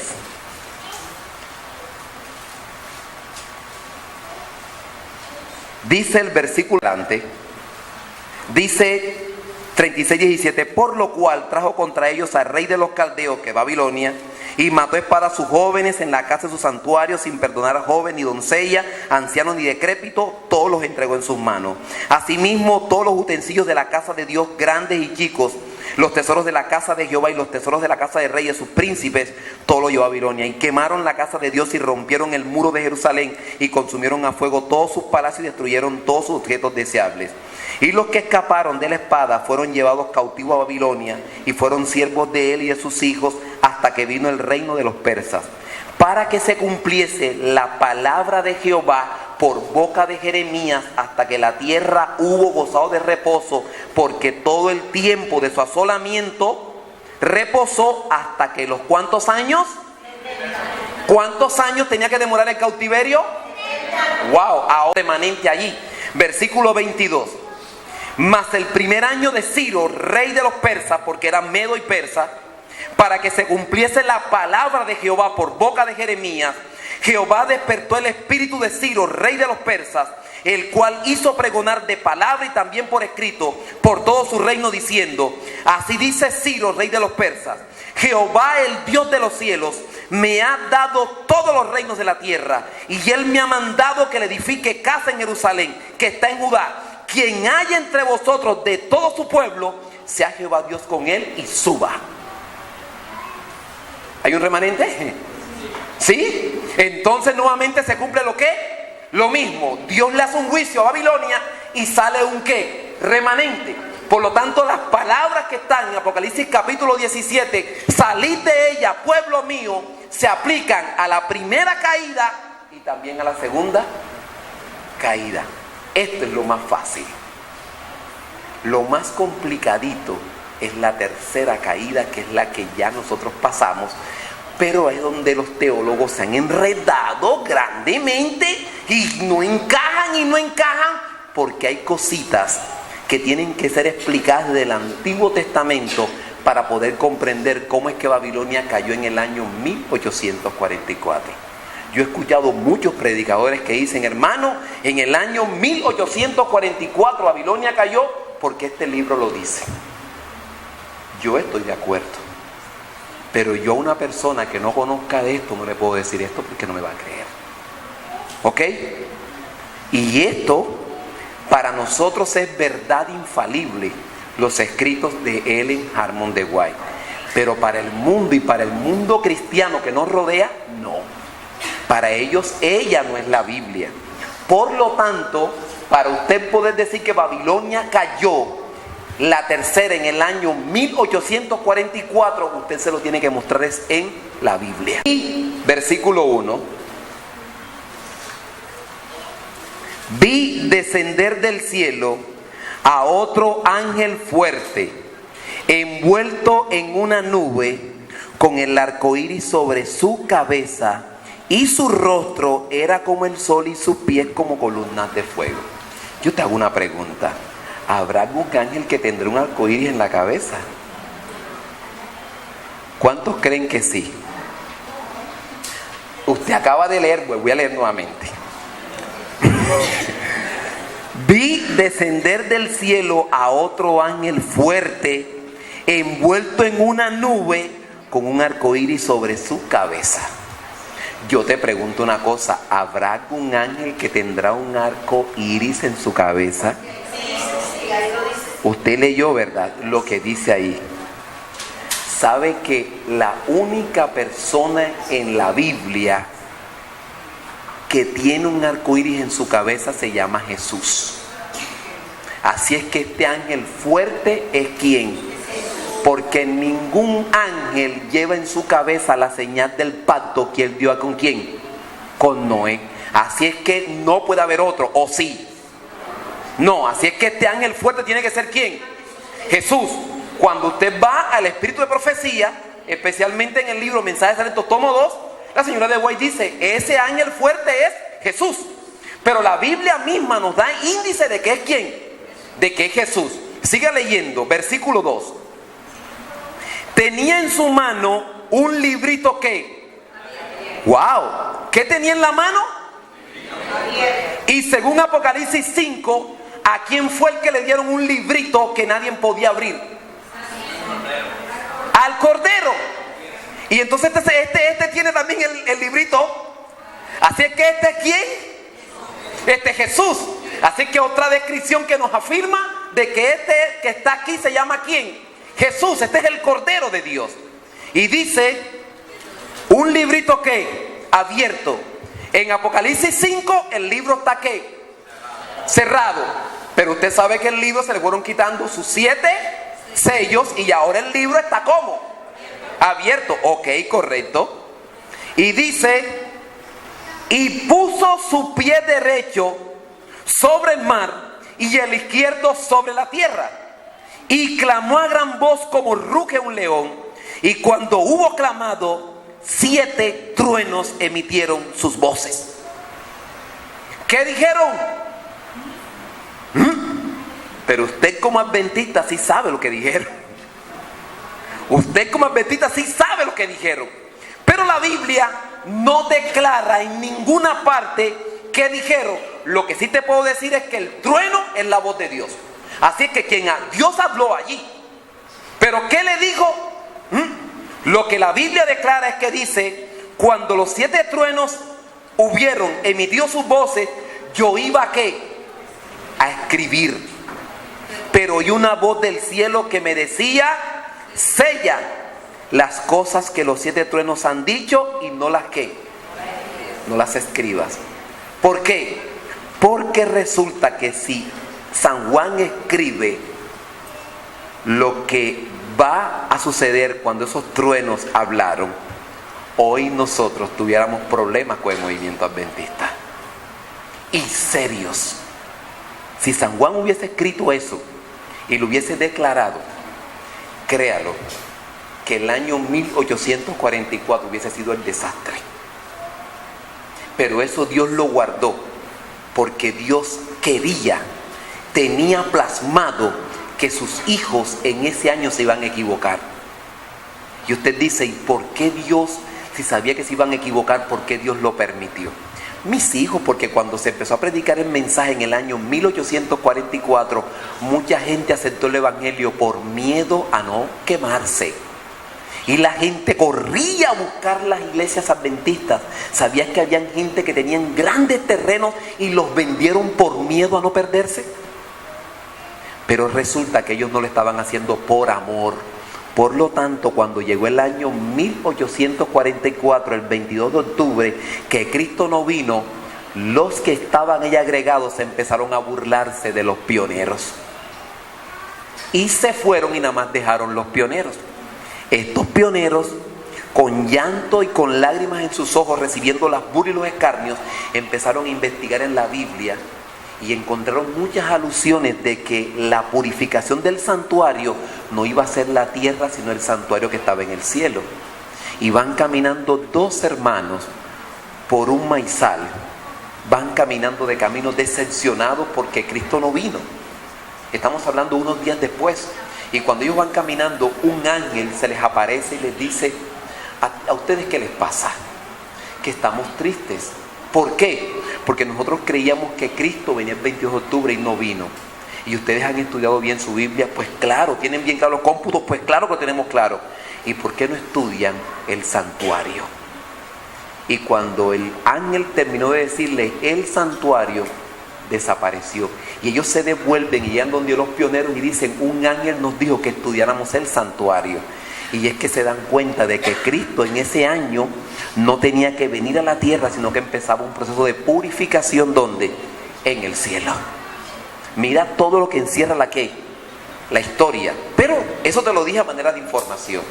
Dice el versículo antes, dice 36:17, por lo cual trajo contra ellos al rey de los caldeos, que es Babilonia, y mató a espada a sus jóvenes en la casa de su santuario, sin perdonar a joven ni doncella, anciano ni decrépito, todos los entregó en sus manos. Asimismo, todos los utensilios de la casa de Dios, grandes y chicos, los tesoros de la casa de Jehová y los tesoros de la casa de reyes, sus príncipes, todo lo llevó a Babilonia. Y quemaron la casa de Dios y rompieron el muro de Jerusalén y consumieron a fuego todos sus palacios y destruyeron todos sus objetos deseables. Y los que escaparon de la espada fueron llevados cautivos a Babilonia y fueron siervos de él y de sus hijos hasta que vino el reino de los persas, para que se cumpliese la palabra de Jehová por boca de Jeremías, hasta que la tierra hubo gozado de reposo, porque todo el tiempo de su asolamiento reposó hasta que los ¿cuántos años? ¿Cuántos años tenía que demorar el cautiverio? Wow, ahora remanente allí. Versículo 22. Mas el primer año de Ciro, rey de los persas, porque era medo y persa, para que se cumpliese la palabra de Jehová por boca de Jeremías, Jehová despertó el espíritu de Ciro, rey de los persas, el cual hizo pregonar de palabra y también por escrito por todo su reino, diciendo, así dice Ciro, rey de los persas, Jehová, el Dios de los cielos, me ha dado todos los reinos de la tierra, y él me ha mandado que le edifique casa en Jerusalén, que está en Judá. Quien haya entre vosotros de todo su pueblo, sea Jehová Dios con él y suba. ¿Hay un remanente? ¿Sí? Entonces nuevamente se cumple lo que, lo mismo. Dios le hace un juicio a Babilonia y sale un ¿qué? Remanente. Por lo tanto, las palabras que están en Apocalipsis capítulo 17, salid de ella, pueblo mío, se aplican a la primera caída y también a la segunda caída. Esto es lo más fácil. Lo más complicadito es la tercera caída, que es la que ya nosotros pasamos, pero es donde los teólogos se han enredado grandemente y no encajan porque hay cositas que tienen que ser explicadas del Antiguo Testamento para poder comprender cómo es que Babilonia cayó en el año 1844. Yo he escuchado muchos predicadores que dicen, hermano, en el año 1844 Babilonia cayó porque este libro lo dice. Yo estoy de acuerdo, pero yo a una persona que no conozca de esto no le puedo decir esto porque no me va a creer. ¿Ok? Y esto para nosotros es verdad infalible, los escritos de Ellen Harmon de White, pero para el mundo y para el mundo cristiano que nos rodea, no. Para ellos ella no es la Biblia. Por lo tanto, para usted poder decir que Babilonia cayó la tercera en el año 1844, usted se lo tiene que mostrar es en la Biblia. Y versículo 1. Vi descender del cielo a otro ángel fuerte, envuelto en una nube, con el arco iris sobre su cabeza, y su rostro era como el sol y sus pies como columnas de fuego. Yo te hago una pregunta. ¿Habrá algún ángel que tendrá un arco iris en la cabeza? ¿Cuántos creen que sí? Usted acaba de leer, pues voy a leer nuevamente. Vi descender del cielo a otro ángel fuerte, envuelto en una nube con un arco iris sobre su cabeza. Yo te pregunto una cosa, ¿habrá algún ángel que tendrá un arco iris en su cabeza? Sí, ahí lo dice. Usted leyó, ¿verdad?, lo que dice ahí. ¿Sabe que la única persona en la Biblia que tiene un arco iris en su cabeza se llama Jesús? Así es que este ángel fuerte es ¿quién? Porque ningún ángel lleva en su cabeza la señal del pacto que él dio con ¿quién? Con Noé. Así es que no puede haber otro, ¿o sí? No, así es que este ángel fuerte tiene que ser ¿quién? Jesús. Cuando usted va al espíritu de profecía, especialmente en el libro Mensajes Alentos, tomo 2, la señora de White dice, ese ángel fuerte es Jesús. Pero la Biblia misma nos da índice de que es ¿quién? De que es Jesús. Siga leyendo, versículo 2. Tenía en su mano un librito que, wow, ¿qué tenía en la mano? Y según Apocalipsis 5, ¿a quién fue el que le dieron un librito que nadie podía abrir? Al Cordero. Y entonces este tiene también el librito. Así es que este es ¿quién? Este es Jesús. Así que otra descripción que nos afirma de que este que está aquí se llama ¿quién? Jesús. Este es el Cordero de Dios. Y dice, un librito que abierto. En Apocalipsis 5 el libro está ¿qué? Cerrado. Pero usted sabe que el libro se le fueron quitando sus 7 sellos y ahora el libro está ¿cómo? Abierto. Ok, correcto. Y dice, y puso su pie derecho sobre el mar y el izquierdo sobre la tierra. Y clamó a gran voz como ruge un león. Y cuando hubo clamado, 7 truenos emitieron sus voces. ¿Qué dijeron? Pero usted como adventista sí sabe lo que dijeron. Usted como adventista sí sabe lo que dijeron. Pero la Biblia no declara en ninguna parte qué dijeron. Lo que sí te puedo decir es que el trueno es la voz de Dios. Así que Dios habló allí. Pero ¿qué le dijo? Lo que la Biblia declara es que dice, cuando los 7 truenos hubieron emitido sus voces, yo iba ¿a qué? A escribir. Pero oí una voz del cielo que me decía, sella las cosas que los 7 truenos han dicho y no las ¿qué? No las escribas. ¿Por qué? Porque resulta que si San Juan escribe lo que va a suceder cuando esos truenos hablaron, hoy nosotros tuviéramos problemas con el movimiento adventista. Y serios. Si San Juan hubiese escrito eso y lo hubiese declarado, créalo, que el año 1844 hubiese sido el desastre. Pero eso Dios lo guardó, porque Dios tenía plasmado que sus hijos en ese año se iban a equivocar. Y usted dice, ¿y por qué Dios, si sabía que se iban a equivocar, por qué Dios lo permitió? Mis hijos, porque cuando se empezó a predicar el mensaje en el año 1844, mucha gente aceptó el evangelio por miedo a no quemarse. Y la gente corría a buscar las iglesias adventistas. ¿Sabías que habían gente que tenían grandes terrenos y los vendieron por miedo a no perderse? Pero resulta que ellos no lo estaban haciendo por amor. Por lo tanto, cuando llegó el año 1844, el 22 de octubre, que Cristo no vino, los que estaban ahí agregados empezaron a burlarse de los pioneros. Y se fueron y nada más dejaron los pioneros. Estos pioneros, con llanto y con lágrimas en sus ojos, recibiendo las burlas y los escarnios, empezaron a investigar en la Biblia y encontraron muchas alusiones de que la purificación del santuario no iba a ser la tierra, sino el santuario que estaba en el cielo. Y van caminando 2 hermanos por un maizal, van caminando de camino decepcionados porque Cristo no vino. Estamos hablando unos días después. Y cuando ellos van caminando, un ángel se les aparece y les dice, ¿a ustedes qué les pasa? Que estamos tristes. ¿Por qué? Porque nosotros creíamos que Cristo venía el 22 de octubre y no vino. Y ustedes han estudiado bien su Biblia, pues claro, tienen bien claro los cómputos, pues claro que lo tenemos claro. ¿Y por qué no estudian el santuario? Y cuando el ángel terminó de decirle el santuario, desapareció. Y ellos se devuelven y llegan donde los pioneros y dicen, un ángel nos dijo que estudiáramos el santuario. Y es que se dan cuenta de que Cristo en ese año no tenía que venir a la tierra, sino que empezaba un proceso de purificación. ¿Dónde? En el cielo. Mira todo lo que encierra la historia. Pero eso te lo dije a manera de información.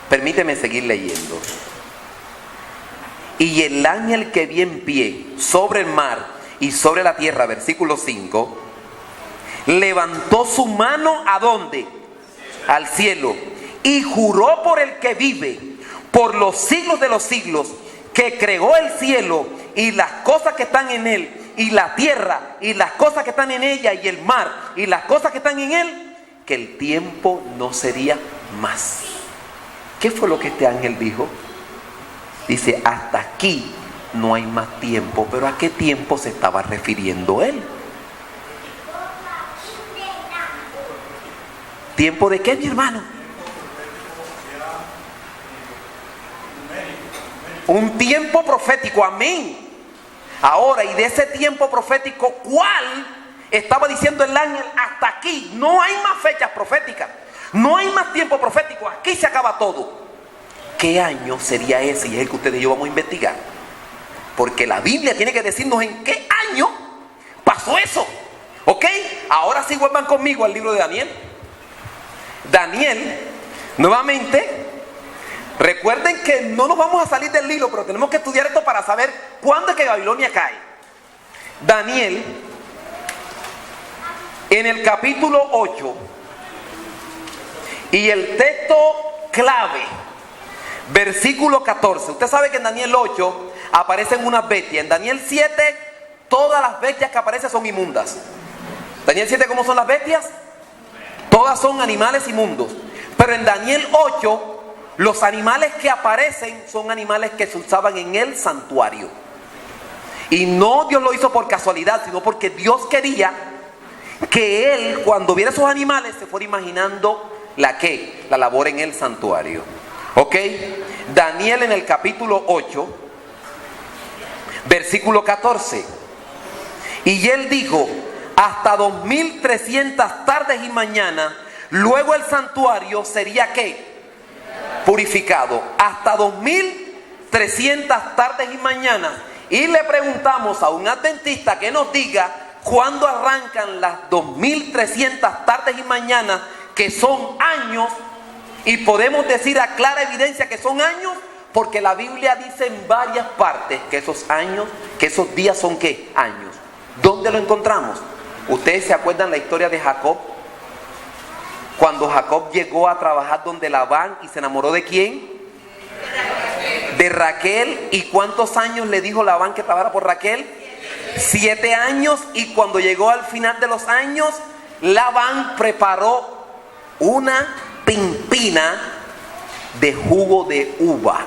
Permíteme seguir leyendo. Y el ángel que vi en pie sobre el mar y sobre la tierra, versículo 5, levantó su mano ¿a dónde? Al cielo. Y juró por el que vive, por los siglos de los siglos, que creó el cielo y las cosas que están en él, y la tierra y las cosas que están en ella, y el mar y las cosas que están en él, que el tiempo no sería más. ¿Qué fue lo que este ángel dijo? Dice, hasta aquí no hay más tiempo. ¿Pero a qué tiempo se estaba refiriendo él? ¿Tiempo de qué, mi hermano? Un tiempo profético, amén. Ahora, y de ese tiempo profético, ¿cuál estaba diciendo el ángel? Hasta aquí, no hay más fechas proféticas, no hay más tiempo profético, aquí se acaba todo. ¿Qué año sería ese? Y es el que ustedes y yo vamos a investigar, porque la Biblia tiene que decirnos en qué año pasó eso. ¿Ok? Ahora sí vuelvan conmigo al libro de Daniel. Daniel, nuevamente. Recuerden que no nos vamos a salir del hilo, pero tenemos que estudiar esto para saber cuándo es que Babilonia cae. Daniel, en el capítulo 8, y el texto clave, versículo 14. Usted sabe que en Daniel 8 aparecen unas bestias. En Daniel 7, todas las bestias que aparecen son inmundas. Daniel 7, ¿cómo son las bestias? Todas son animales inmundos. Pero en Daniel 8, los animales que aparecen son animales que se usaban en el santuario. Y no Dios lo hizo por casualidad, sino porque Dios quería que él, cuando viera esos animales, se fuera imaginando la labor en el santuario. ¿Ok? Daniel en el capítulo 8, versículo 14. Y él dijo, hasta 2300 tardes y mañanas, luego el santuario sería ¿qué? Purificado. Hasta 2300 tardes y mañanas. Y le preguntamos a un adventista que nos diga cuándo arrancan las 2300 tardes y mañanas, que son años. Y podemos decir a clara evidencia que son años, porque la Biblia dice en varias partes que esos años, que esos días son ¿qué? Años. ¿Dónde lo encontramos? ¿Ustedes se acuerdan la historia de Jacob? Cuando Jacob llegó a trabajar donde Labán y se enamoró ¿de quién? De Raquel. ¿Y cuántos años le dijo Labán que trabajara por Raquel? 7 años. Y cuando llegó al final de los años, Labán preparó una pimpina de jugo de uva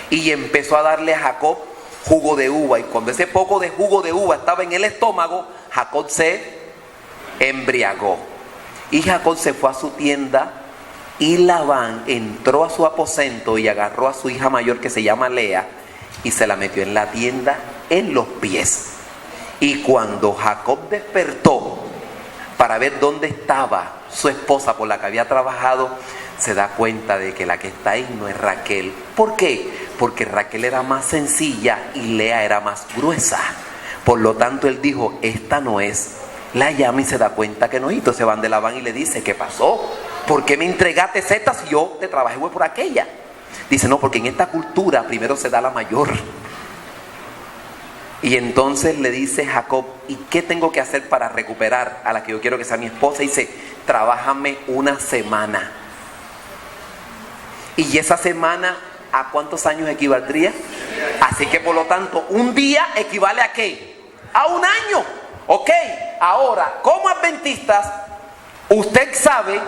y empezó a darle a Jacob jugo de uva. Y cuando ese poco de jugo de uva estaba en el estómago, Jacob se embriagó. Y Jacob se fue a su tienda, y Labán entró a su aposento y agarró a su hija mayor, que se llama Lea, y se la metió en la tienda en los pies. Y cuando Jacob despertó para ver dónde estaba su esposa por la que había trabajado, se da cuenta de que la que está ahí no es Raquel. ¿Por qué? Porque Raquel era más sencilla y Lea era más gruesa. Por lo tanto, él dijo, esta no es. La llama y se da cuenta que no. Y entonces van de Labán y le dice, ¿qué pasó? ¿Por qué me entregaste esta si yo te trabajé por aquella? Dice, no, porque en esta cultura primero se da la mayor. Y entonces le dice Jacob, ¿y qué tengo que hacer para recuperar a la que yo quiero que sea mi esposa? Y dice, trabájame una semana. Y esa semana, ¿a cuántos años equivaldría? Así que por lo tanto, un día equivale ¿a qué? A un año. Ok, ahora, como adventistas, usted sabe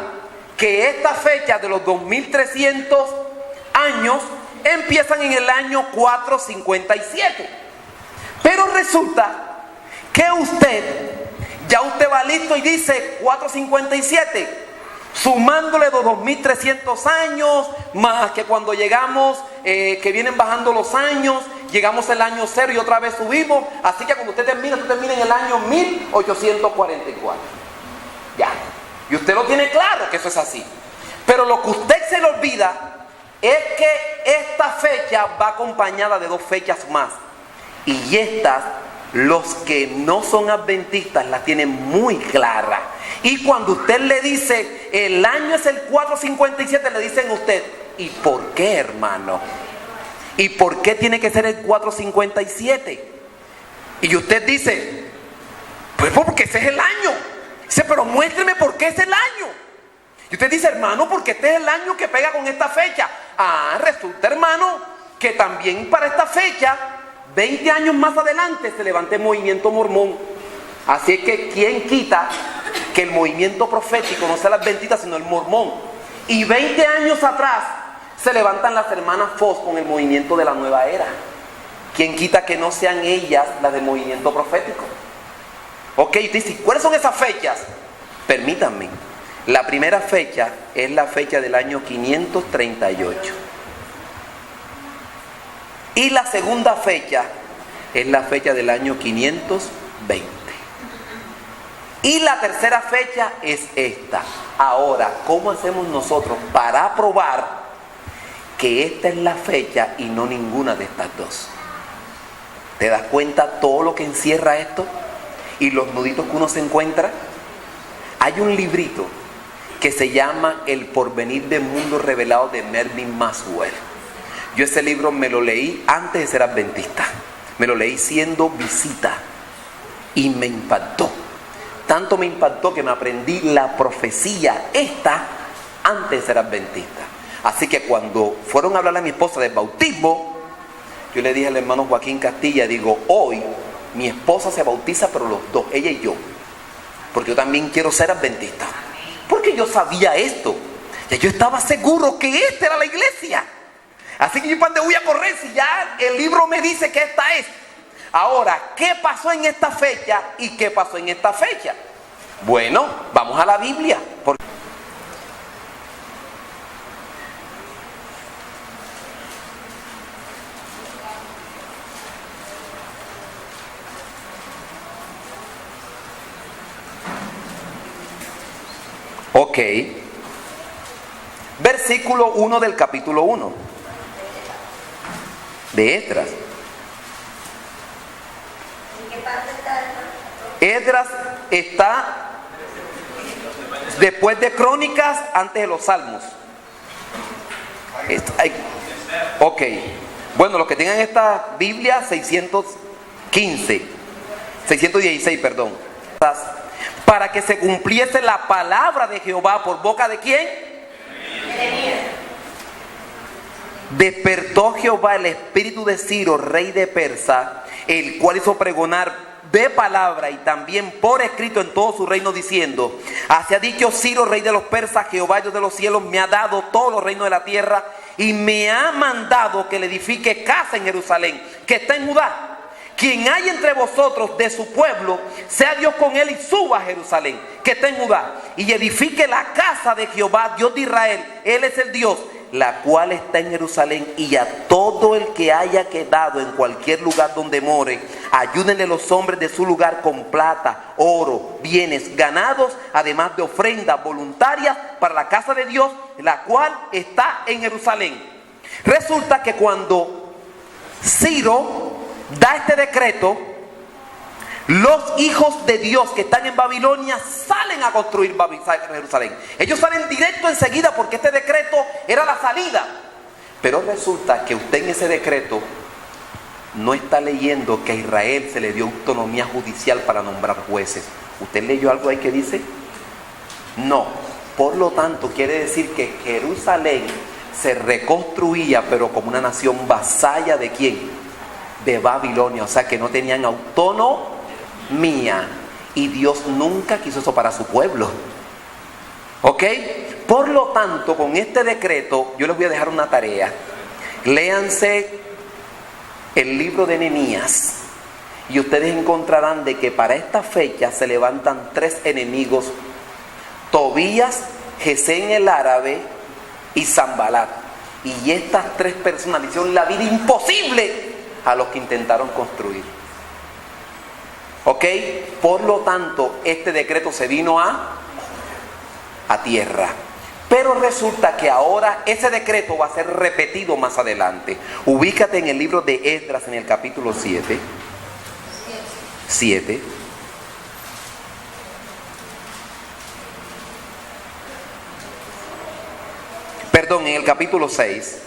que esta fecha de los 2300 años empiezan en el año 457. Pero resulta que usted va a listo y dice 457, sumándole 2300 años, más que cuando llegamos, que vienen bajando los años, llegamos al año 0 y otra vez subimos. Así que cuando usted termina en el año 1844. Ya. Y usted lo tiene claro que eso es así. Pero lo que usted se le olvida es que esta fecha va acompañada de dos fechas más. Y estas, los que no son adventistas las tienen muy claras. Y cuando usted le dice, el año es el 457, le dicen a usted, ¿y por qué, hermano? ¿Y por qué tiene que ser el 457? Y usted dice, pues porque ese es el año. Dice, pero muéstreme por qué es el año. Y usted dice, hermano, porque este es el año que pega con esta fecha. Resulta, hermano, que también para esta fecha, 20 años más adelante, se levanta el movimiento mormón. Así es que, ¿quién quita que el movimiento profético no sea la adventista, sino el mormón? Y 20 años atrás, se levantan las hermanas Fox con el movimiento de la nueva era. ¿Quién quita que no sean ellas las del movimiento profético? Ok, usted dice, ¿cuáles son esas fechas? Permítanme. La primera fecha es la fecha del año 538. Y la segunda fecha es la fecha del año 520. Y la tercera fecha es esta. Ahora, ¿cómo hacemos nosotros para probar que esta es la fecha y no ninguna de estas dos? ¿Te das cuenta todo lo que encierra esto? Y los nuditos que uno se encuentra. Hay un librito que se llama El porvenir del mundo revelado, de Mervyn Maxwell. Yo ese libro me lo leí antes de ser adventista. Me lo leí siendo visita y me impactó. Tanto me impactó que me aprendí la profecía esta antes de ser adventista. Así que cuando fueron a hablarle a mi esposa del bautismo, yo le dije al hermano Joaquín Castilla, digo, hoy mi esposa se bautiza, pero los dos, ella y yo, porque yo también quiero ser adventista. Porque yo sabía esto. Ya yo estaba seguro que esta era la iglesia. Así que yo, ¿para dónde voy a correr si ya el libro me dice que esta es? Ahora, ¿qué pasó en esta fecha y qué pasó en esta fecha? Bueno, vamos a la Biblia. Ok. Versículo 1 del capítulo 1 de Esdras. ¿En qué parte está? Esdras está después de Crónicas, antes de los Salmos. Ok. Bueno, los que tengan esta Biblia, 616, perdón. Para que se cumpliese la palabra de Jehová por boca de ¿quién? Jeremías. Despertó Jehová el espíritu de Ciro, rey de Persa, el cual hizo pregonar de palabra y también por escrito en todo su reino, diciendo: así ha dicho Ciro, rey de los persas, Jehová Dios de los cielos me ha dado todos los reinos de la tierra y me ha mandado que le edifique casa en Jerusalén, que está en Judá. Quien hay entre vosotros de su pueblo, sea Dios con él y suba a Jerusalén, que está en Judá, y edifique la casa de Jehová, Dios de Israel. Él es el Dios, la cual está en Jerusalén, y a todo el que haya quedado en cualquier lugar donde more, ayúdenle los hombres de su lugar con plata, oro, bienes, ganados, además de ofrendas voluntarias para la casa de Dios, la cual está en Jerusalén. Resulta que cuando Ciro da este decreto, los hijos de Dios que están en Babilonia salen a construir Jerusalén. Ellos salen directo enseguida porque este decreto era la salida. Pero resulta que usted en ese decreto no está leyendo que a Israel se le dio autonomía judicial para nombrar jueces. ¿Usted leyó algo ahí que dice? No. Por lo tanto, quiere decir que Jerusalén se reconstruía, pero como una nación vasalla ¿de quién? De Babilonia. O sea que no tenían autonomía. Y Dios nunca quiso eso para su pueblo. ¿Ok? Por lo tanto, con este decreto, yo les voy a dejar una tarea. Léanse el libro de Nehemías Y ustedes encontrarán de que para esta fecha se levantan 3 enemigos: Tobías, Gesén el árabe y Sanbalat. Y estas 3 personas le hicieron la vida imposible a los que intentaron construir. ¿Ok? Por lo tanto, este decreto se vino a tierra. Pero resulta que ahora ese decreto va a ser repetido más adelante. Ubícate en el libro de Esdras, en el capítulo 7. Perdón, en el capítulo 6.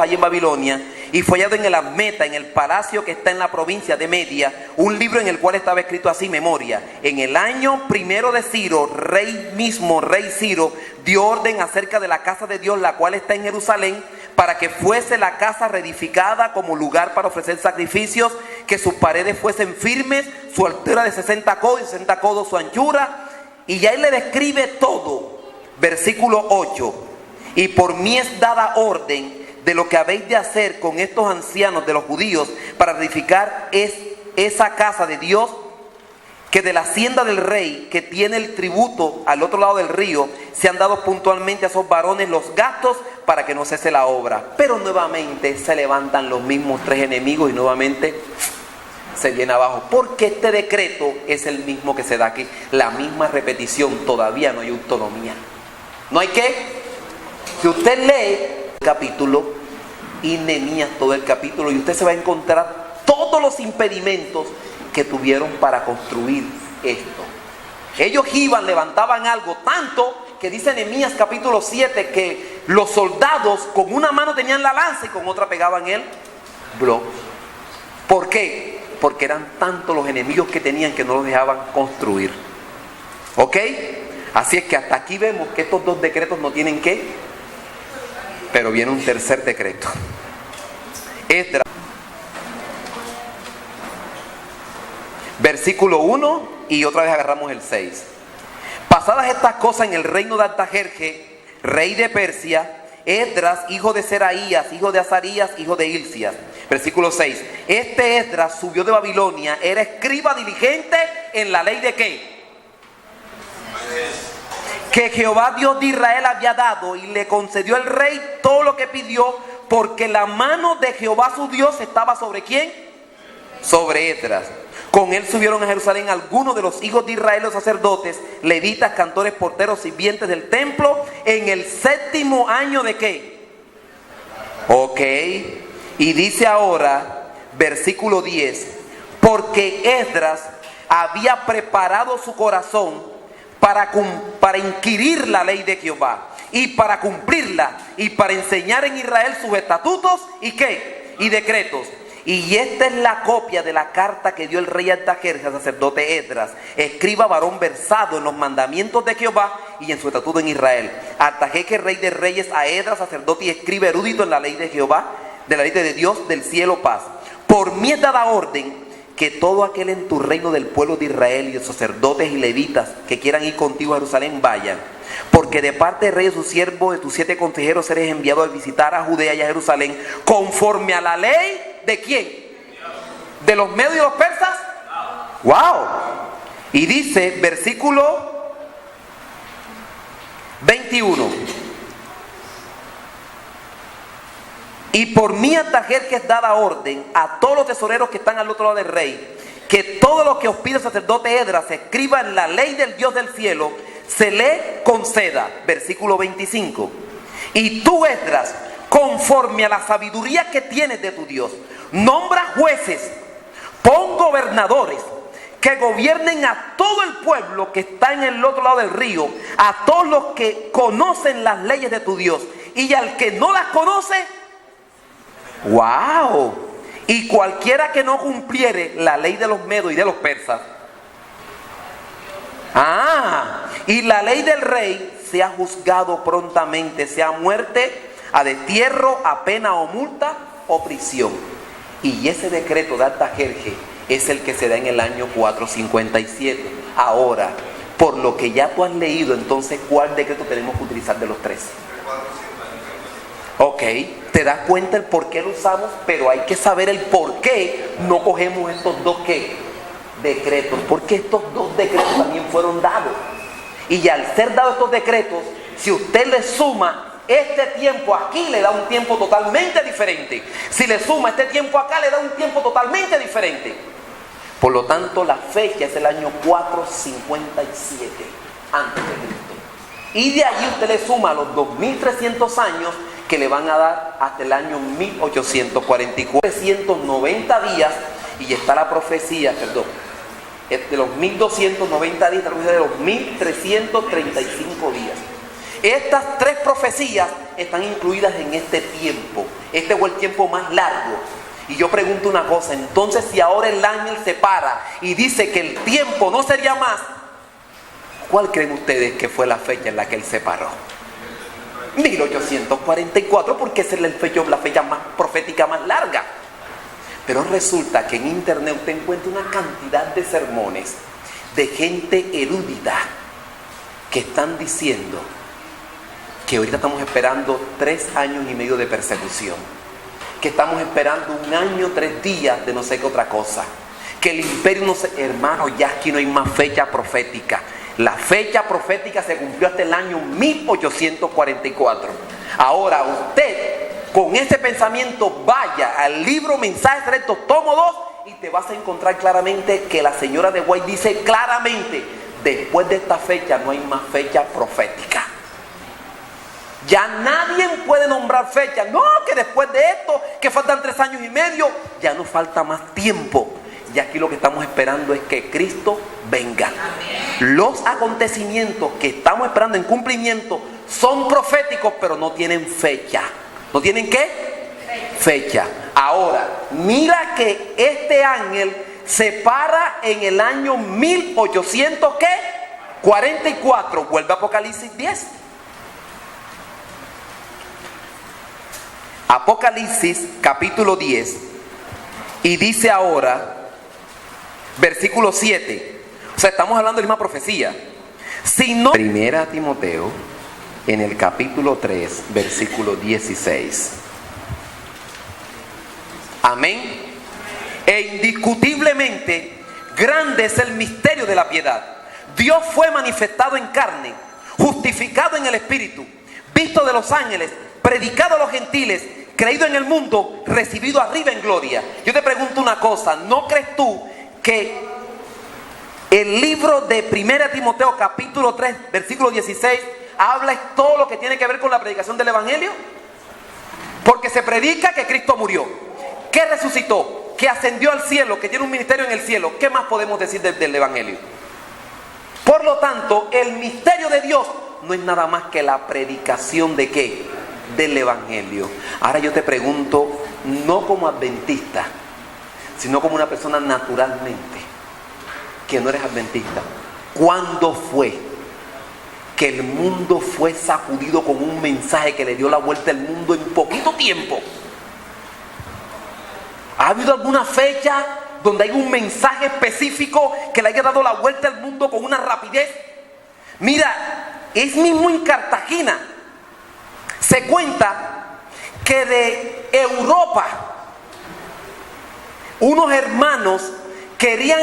Allí en Babilonia, y fue hallado en el Admeta, en el palacio que está en la provincia de Media, un libro en el cual estaba escrito así: memoria. En el año 1 de Ciro, rey Ciro, dio orden acerca de la casa de Dios, la cual está en Jerusalén, para que fuese la casa reedificada como lugar para ofrecer sacrificios, que sus paredes fuesen firmes, su altura de 60 codos y 60 codos su anchura. Y ya él le describe todo. Versículo 8: y por mí es dada orden de lo que habéis de hacer con estos ancianos de los judíos para edificar esa casa de Dios, que de la hacienda del rey que tiene el tributo al otro lado del río se han dado puntualmente a esos varones los gastos para que no cese la obra. Pero nuevamente se levantan los mismos 3 enemigos y nuevamente se viene abajo, porque este decreto es el mismo que se da aquí, la misma repetición. Todavía no hay autonomía. ¿No hay qué? Si usted lee el capítulo y Nehemías, todo el capítulo, y usted se va a encontrar todos los impedimentos que tuvieron para construir esto. Ellos iban, levantaban algo, tanto que dice Nehemías capítulo 7 que los soldados con una mano tenían la lanza y con otra pegaban el bloque. ¿Por qué? Porque eran tantos los enemigos que tenían que no los dejaban construir. ¿Ok? Así es que hasta aquí vemos que estos 2 decretos no tienen qué. Pero viene un tercer decreto. Esdras, versículo 1, y otra vez agarramos el 6. Pasadas estas cosas en el reino de Artajerje, rey de Persia, Esdras, hijo de Seraías, hijo de Azarías, hijo de Hilcias. Versículo 6. Este Esdras subió de Babilonia, era escriba diligente en la ley de ¿qué? Que Jehová Dios de Israel había dado, y le concedió el rey todo lo que pidió, porque la mano de Jehová su Dios estaba sobre ¿quién? Sobre Esdras. Con él subieron a Jerusalén algunos de los hijos de Israel, los sacerdotes, levitas, cantores, porteros, sirvientes del templo, en el 7º año de ¿qué? Ok. Y dice ahora, versículo 10, porque Esdras había preparado su corazón para inquirir la ley de Jehová y para cumplirla, y para enseñar en Israel sus estatutos y ¿qué? Y decretos. Y esta es la copia de la carta que dio el rey Artajerjes al sacerdote Esdras, escriba varón versado en los mandamientos de Jehová y en su estatuto en Israel. Artajerjes, rey de reyes, a Esdras, sacerdote y escriba erudito en la ley de Jehová, de la ley de Dios del cielo, paz. Por mí es dada orden que todo aquel en tu reino del pueblo de Israel y los sacerdotes y levitas que quieran ir contigo a Jerusalén vayan, porque de parte del rey de su siervo, de tus 7 consejeros, eres enviado a visitar a Judea y a Jerusalén, conforme a la ley de ¿quién? ¿De los medios y los persas? ¡Wow! Y dice, versículo 21: y por mí Artajerjes dada orden a todos los tesoreros que están al otro lado del rey, que todo lo que os pide el sacerdote Esdras se escriba en la ley del Dios del cielo, se le conceda. Versículo 25: y tú, Esdras, conforme a la sabiduría que tienes de tu Dios, nombra jueces, pon gobernadores, que gobiernen a todo el pueblo que está en el otro lado del río, a todos los que conocen las leyes de tu Dios, y al que no las conoce, ¡wow! Y cualquiera que no cumpliere la ley de los medos y de los persas, y la ley del rey, sea juzgado prontamente, sea muerte, a destierro, a pena o multa o prisión. Y ese decreto de Artajerjes es el que se da en el año 457. Ahora, por lo que ya tú has leído, entonces, ¿cuál decreto tenemos que utilizar de los 3? Ok, te das cuenta el por qué lo usamos, pero hay que saber el por qué no cogemos estos dos decretos, porque estos dos decretos también fueron dados. Y al ser dados estos decretos, si usted le suma este tiempo aquí, le da un tiempo totalmente diferente. Si le suma este tiempo acá, le da un tiempo totalmente diferente. Por lo tanto, la fecha es el año 457 antes de Cristo. Y de allí usted le suma los 2300 años que le van a dar hasta el año 1844. 390 días y está la profecía, de los 1290 días, de los 1335 días. Estas tres profecías están incluidas en este tiempo. Este fue el tiempo más largo. Y yo pregunto una cosa, entonces si ahora el ángel se para y dice que el tiempo no sería más, ¿cuál creen ustedes que fue la fecha en la que él se paró? 1844, porque esa es la fecha más profética más larga. Pero resulta que en internet usted encuentra una cantidad de sermones de gente erudita que están diciendo que ahorita estamos esperando 3 años y medio de persecución, que estamos esperando 1 año, 3 días de no sé qué otra cosa, que el imperio no se... Hermano, ya aquí no hay más fecha profética. La fecha profética se cumplió hasta el año 1844. Ahora usted, con ese pensamiento, vaya al libro Mensajes Selectos, tomo 2, y te vas a encontrar claramente que la señora de White dice claramente, después de esta fecha no hay más fecha profética. Ya nadie puede nombrar fecha. No, que después de esto, que faltan 3 años y medio, ya no falta más tiempo. Y aquí lo que estamos esperando es que Cristo venga. Amén. Los acontecimientos que estamos esperando en cumplimiento son proféticos, pero no tienen fecha. ¿No tienen qué? Fecha. Ahora, mira que este ángel se para en el año 1844. Vuelve a Apocalipsis 10. Apocalipsis capítulo 10. Y dice ahora, versículo 7. O sea, estamos hablando de la misma profecía. Si no... Primera Timoteo, en el capítulo 3, versículo 16. Amén. E indiscutiblemente grande es el misterio de la piedad. Dios fue manifestado en carne, justificado en el Espíritu, visto de los ángeles, predicado a los gentiles, creído en el mundo, recibido arriba en gloria. Yo te pregunto una cosa, ¿no crees tú que el libro de 1 Timoteo capítulo 3 versículo 16 habla todo lo que tiene que ver con la predicación del evangelio? Porque se predica que Cristo murió, que resucitó, que ascendió al cielo, que tiene un ministerio en el cielo. ¿Qué más podemos decir del evangelio? Por lo tanto, el misterio de Dios no es nada más que la predicación de ¿qué? Del evangelio. Ahora yo te pregunto, no como adventista, sino como una persona naturalmente que no eres adventista, ¿cuándo fue que el mundo fue sacudido con un mensaje que le dio la vuelta al mundo en poquito tiempo? ¿Ha habido alguna fecha donde hay un mensaje específico que le haya dado la vuelta al mundo con una rapidez? Mira, es mismo en Cartagena. Se cuenta que de Europa unos hermanos querían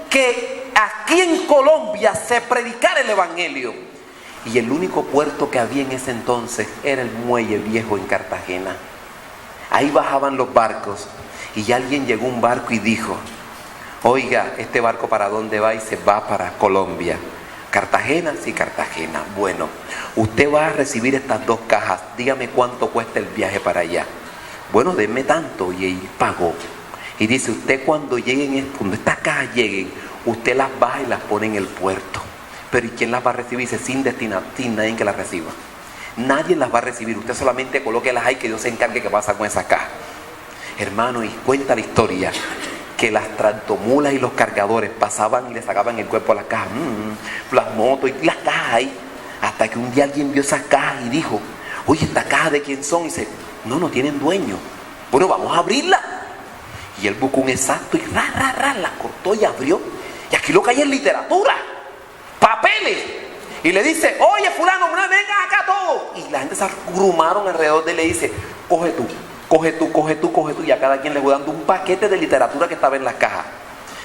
que aquí en Colombia se predicara el evangelio, y el único puerto que había en ese entonces era el muelle viejo en Cartagena. Ahí bajaban los barcos y alguien llegó a un barco y dijo: oiga, ¿este barco para dónde va? Y se va para Colombia. ¿Cartagena? Sí, Cartagena. Bueno, usted va a recibir estas 2 cajas, dígame cuánto cuesta el viaje para allá. Bueno, denme tanto. Y él pagó. Y dice: usted cuando cuando estas cajas lleguen, usted las baja y las pone en el puerto. Pero ¿y quién las va a recibir? Dice: sin nadie que las reciba. Nadie las va a recibir. Usted solamente colóquelas ahí, que Dios se encargue qué pasa con esas cajas. Hermano, y cuenta la historia que las tractomulas y los cargadores pasaban y le sacaban el cuerpo a las cajas, las motos y las cajas ahí, hasta que un día alguien vio esas cajas y dijo: oye, ¿estas cajas de quién son? Y dice: no tienen dueño. Bueno, vamos a abrirlas. Y él buscó un exacto y las cortó y abrió. Y aquí lo que hay es literatura, papeles. Y le dice, oye fulano, vengan acá todos. Y la gente se agrumaron alrededor de él y le dice, coge tú. Y a cada quien le fue dando un paquete de literatura que estaba en las cajas.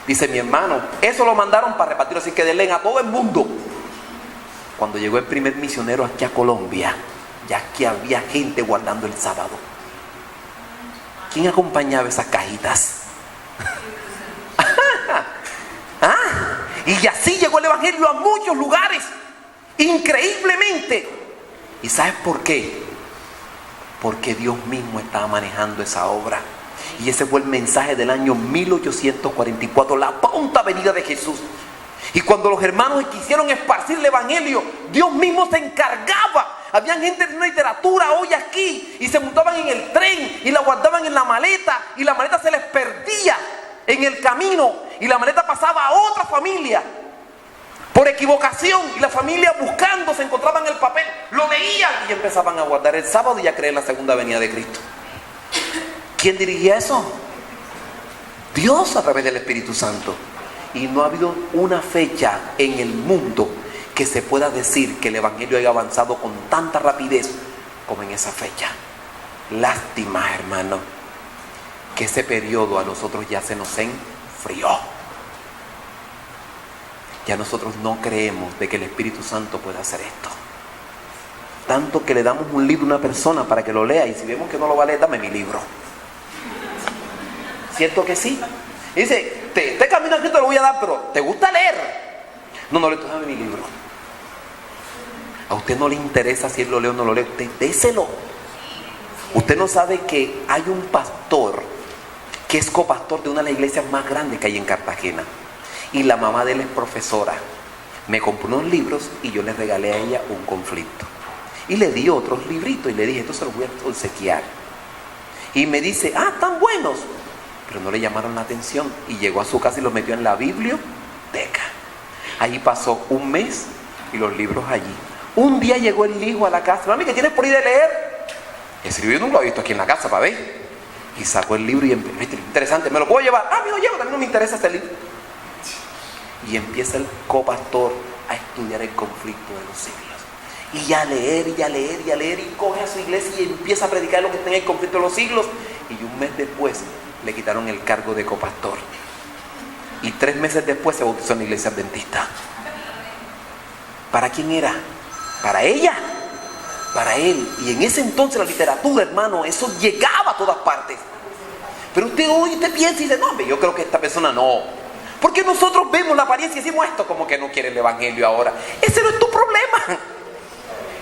Dice mi hermano, eso lo mandaron para repartir, así que denle a todo el mundo. Cuando llegó el primer misionero aquí a Colombia, ya que había gente guardando el sábado. ¿Quién acompañaba esas cajitas? Y así llegó el evangelio a muchos lugares, increíblemente. ¿Y sabes por qué? Porque Dios mismo estaba manejando esa obra. Y ese fue el mensaje del año 1844, la pronta venida de Jesús. Y cuando los hermanos quisieron esparcir el evangelio, Dios mismo se encargaba. Habían gente de una literatura hoy aquí y se montaban en el tren y la guardaban en la maleta, y la maleta se les perdía en el camino y la maleta pasaba a otra familia por equivocación, y la familia buscando se encontraban el papel, lo leían y empezaban a guardar el sábado y a creer la segunda venida de Cristo. ¿Quién dirigía eso? Dios, a través del Espíritu Santo. Y no ha habido una fecha en el mundo que se pueda decir que el evangelio haya avanzado con tanta rapidez como en esa fecha. Lástima, hermano, que ese periodo a nosotros ya se nos enfrió. Ya nosotros no creemos de que el Espíritu Santo pueda hacer esto. Tanto que le damos un libro a una persona para que lo lea, y si vemos que no lo va a leer, dame mi libro. ¿Cierto que sí? Y dice, este camino aquí te lo voy a dar, pero ¿te gusta leer? No, dame mi libro. A usted no le interesa si él lo lee o no lo lee, usted déselo. Usted no sabe que hay un pastor que es copastor de una de las iglesias más grandes que hay en Cartagena, y la mamá de él es profesora. Me compró unos libros y yo le regalé a ella un conflicto, y le di otros libritos y le dije, esto se los voy a obsequiar. Y me dice, están buenos, pero no le llamaron la atención, y llegó a su casa y los metió en la biblioteca. Allí pasó un mes y los libros allí. Un día llegó el hijo a la casa, mami, ¿qué tienes por ir a leer? Ese libro yo nunca lo he visto aquí en la casa para ver. Y sacó el libro y interesante, ¿me lo puedo llevar? Me lo llevo, también no me interesa este libro. Y empieza el copastor a estudiar el conflicto de los siglos. Y a leer, y coge a su iglesia y empieza a predicar lo que está en el conflicto de los siglos. Y un mes después le quitaron el cargo de copastor. Y 3 meses después se bautizó en la iglesia adventista. ¿Para quién era? Para ella. Para él. Y en ese entonces la literatura, hermano, eso llegaba a todas partes. Pero usted piensa y dice, no, yo creo que esta persona no. Porque nosotros vemos la apariencia y decimos, esto como que no quiere el evangelio ahora. Ese no es tu problema.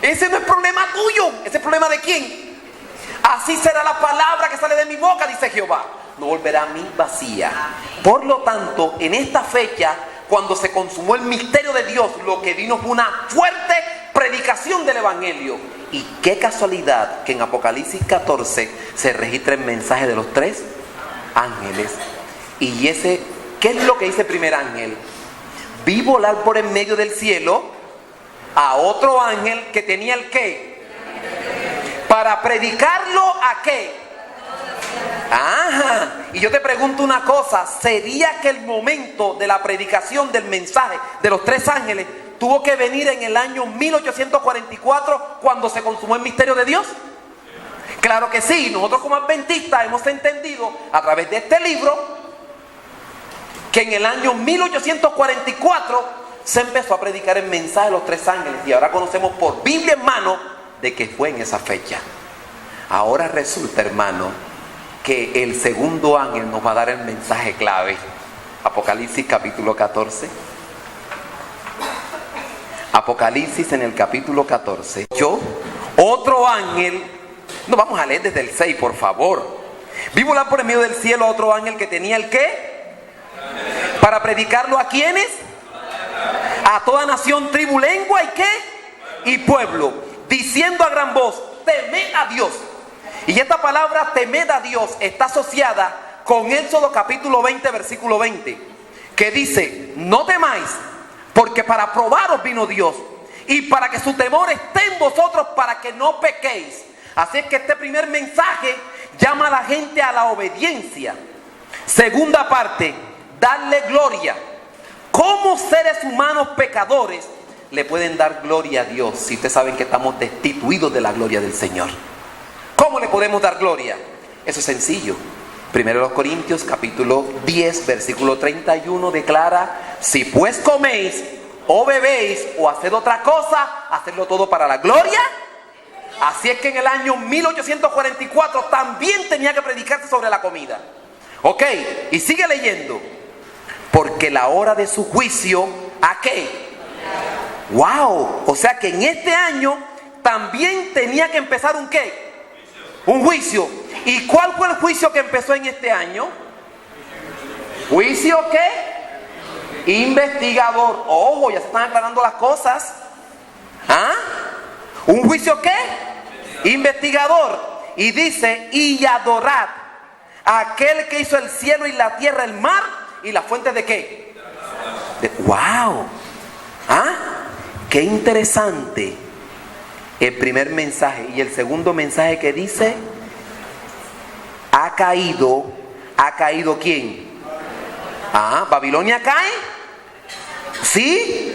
Ese no es problema tuyo. ¿Ese es problema de quién? Así será la palabra que sale de mi boca, dice Jehová. No volverá a mí vacía. Por lo tanto, en esta fecha, cuando se consumó el misterio de Dios, lo que vino fue una fuerte predicación del evangelio. Y qué casualidad que en Apocalipsis 14 se registra el mensaje de los 3 ángeles. Y ese, ¿qué es lo que dice el primer ángel? Vi volar por en medio del cielo a otro ángel que tenía el ¿qué? Para predicarlo ¿a qué? Y yo te pregunto una cosa, ¿sería que el momento de la predicación del mensaje de los 3 ángeles tuvo que venir en el año 1844 cuando se consumó el misterio de Dios? Claro que sí. Nosotros como adventistas hemos entendido a través de este libro que en el año 1844 se empezó a predicar el mensaje de los 3 ángeles, y ahora conocemos por Biblia en mano de que fue en esa fecha. Ahora resulta, hermano, que el segundo ángel nos va a dar el mensaje clave. Apocalipsis capítulo 14. Apocalipsis en el capítulo 14. Otro ángel, no, vamos a leer desde el 6, por favor. Vi volar por el medio del cielo a otro ángel que tenía el ¿qué? Para predicarlo ¿a quiénes? A toda nación, tribu, lengua y ¿qué? Y pueblo, diciendo a gran voz, temed a Dios. Y esta palabra temed a Dios está asociada con Éxodo capítulo 20, versículo 20, que dice, no temáis, porque para probaros vino Dios, y para que su temor esté en vosotros, para que no pequéis. Así es que este primer mensaje llama a la gente a la obediencia. Segunda parte, darle gloria. Como seres humanos pecadores le pueden dar gloria a Dios si ustedes saben que estamos destituidos de la gloria del Señor? ¿Cómo le podemos dar gloria? Eso es sencillo. Primero los Corintios capítulo 10 versículo 31 declara: si pues coméis o bebéis o haced otra cosa, hacedlo todo para la gloria. Así es que en el año 1844 también tenía que predicarse sobre la comida. Ok, y sigue leyendo: porque la hora de su juicio, ¿a qué? Wow, o sea que en este año también tenía que empezar un ¿qué? Un juicio. ¿Y cuál fue el juicio que empezó en este año? ¿Juicio qué? Investigador. Ojo, ya se están aclarando las cosas. ¿Ah? ¿Un juicio qué? Investigador. Y dice: y adorad a aquel que hizo el cielo y la tierra, el mar y las fuentes de qué. ¡Wow! ¿Ah? ¡Qué interesante! El primer mensaje. Y el segundo mensaje que dice: ¿ha caído quién? Ah, ¿Babilonia cae? ¿Sí?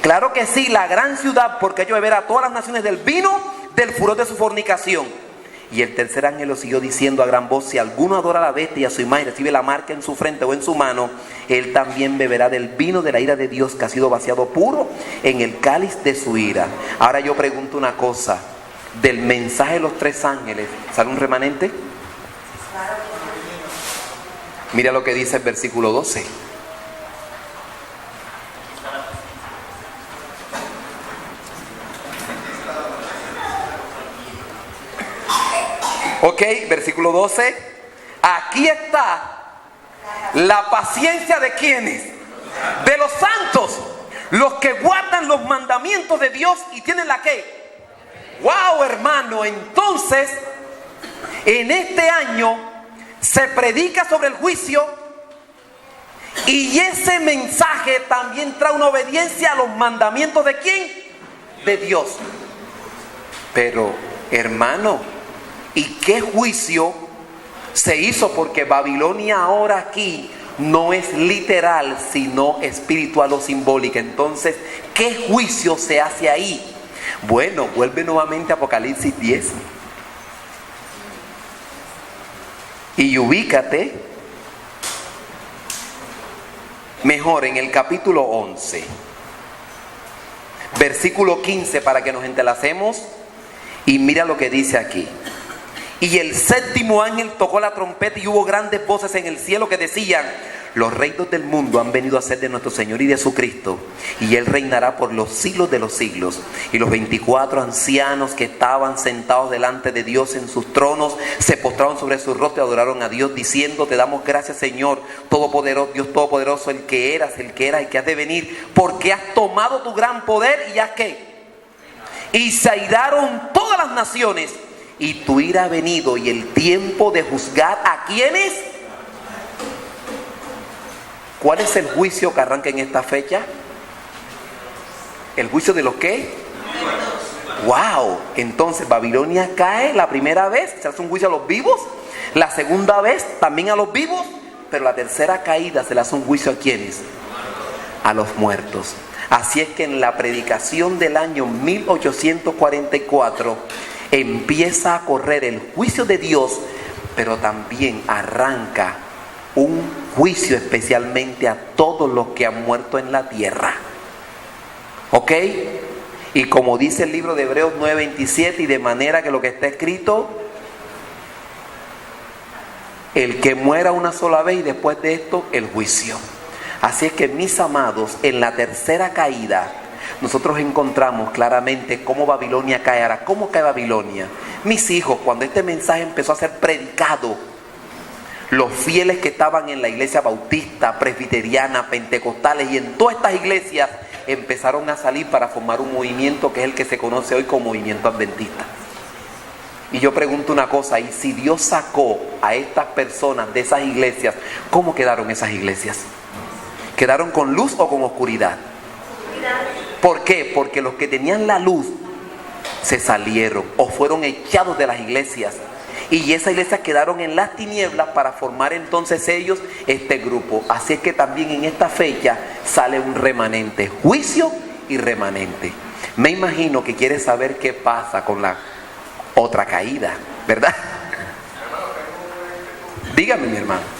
Claro que sí, la gran ciudad, porque ellos beberá a todas las naciones del vino del furor de su fornicación. Y el tercer ángel lo siguió diciendo a gran voz: si alguno adora a la bestia y a su imagen, recibe la marca en su frente o en su mano, él también beberá del vino de la ira de Dios, que ha sido vaciado puro en el cáliz de su ira. Ahora yo pregunto una cosa: del mensaje de los tres ángeles, ¿sale un remanente? Mira lo que dice el versículo 12. Ok, versículo 12. Aquí está la paciencia de quienes, de los santos, los que guardan los mandamientos de Dios y tienen la ¿qué? Wow, hermano, entonces en este año se predica sobre el juicio, y ese mensaje también trae una obediencia a los mandamientos de ¿quién? De Dios. Pero, hermano, ¿y qué juicio se hizo? Porque Babilonia ahora aquí no es literal, sino espiritual o simbólica. Entonces, ¿qué juicio se hace ahí? Bueno, vuelve nuevamente a Apocalipsis 10. Y ubícate mejor en el capítulo 11, versículo 15, para que nos entrelacemos. Y mira lo que dice aquí: y el séptimo ángel tocó la trompeta, y hubo grandes voces en el cielo que decían: los reinos del mundo han venido a ser de nuestro Señor y de su Cristo, y Él reinará por los siglos de los siglos. Y los 24 ancianos que estaban sentados delante de Dios en sus tronos se postraron sobre su rostro y adoraron a Dios, diciendo: te damos gracias, Señor Todopoderoso, Dios Todopoderoso, el que eras, el que era y que has de venir, porque has tomado tu gran poder y has ¿qué? Y se airaron todas las naciones, y tu ira ha venido, y el tiempo de juzgar a quienes. ¿Cuál es el juicio que arranca en esta fecha? ¿El juicio de los qué? ¡Wow! Entonces Babilonia cae la primera vez, se hace un juicio a los vivos. La segunda vez también a los vivos. Pero la tercera caída se le hace un juicio a ¿quiénes? A los muertos. Así es que en la predicación del año 1844 empieza a correr el juicio de Dios, pero también arranca un juicio especialmente a todos los que han muerto en la tierra. ¿Ok? Y como dice el libro de Hebreos 9:27, y de manera que lo que está escrito: el que muera una sola vez y después de esto el juicio. Así es que, mis amados, en la tercera caída nosotros encontramos claramente cómo Babilonia cae. Ahora, ¿cómo cae Babilonia? Mis hijos, cuando este mensaje empezó a ser predicado, los fieles que estaban en la iglesia bautista, presbiteriana, pentecostales y en todas estas iglesias empezaron a salir para formar un movimiento que es el que se conoce hoy como movimiento adventista. Y yo pregunto una cosa: ¿y si Dios sacó a estas personas de esas iglesias, cómo quedaron esas iglesias? ¿Quedaron con luz o con oscuridad? ¿Por qué? Porque los que tenían la luz se salieron o fueron echados de las iglesias, y esas iglesias quedaron en las tinieblas para formar entonces ellos este grupo. Así es que también en esta fecha sale un remanente, juicio y remanente. Me imagino que quiere saber qué pasa con la otra caída, ¿verdad? Dígame, mi hermano.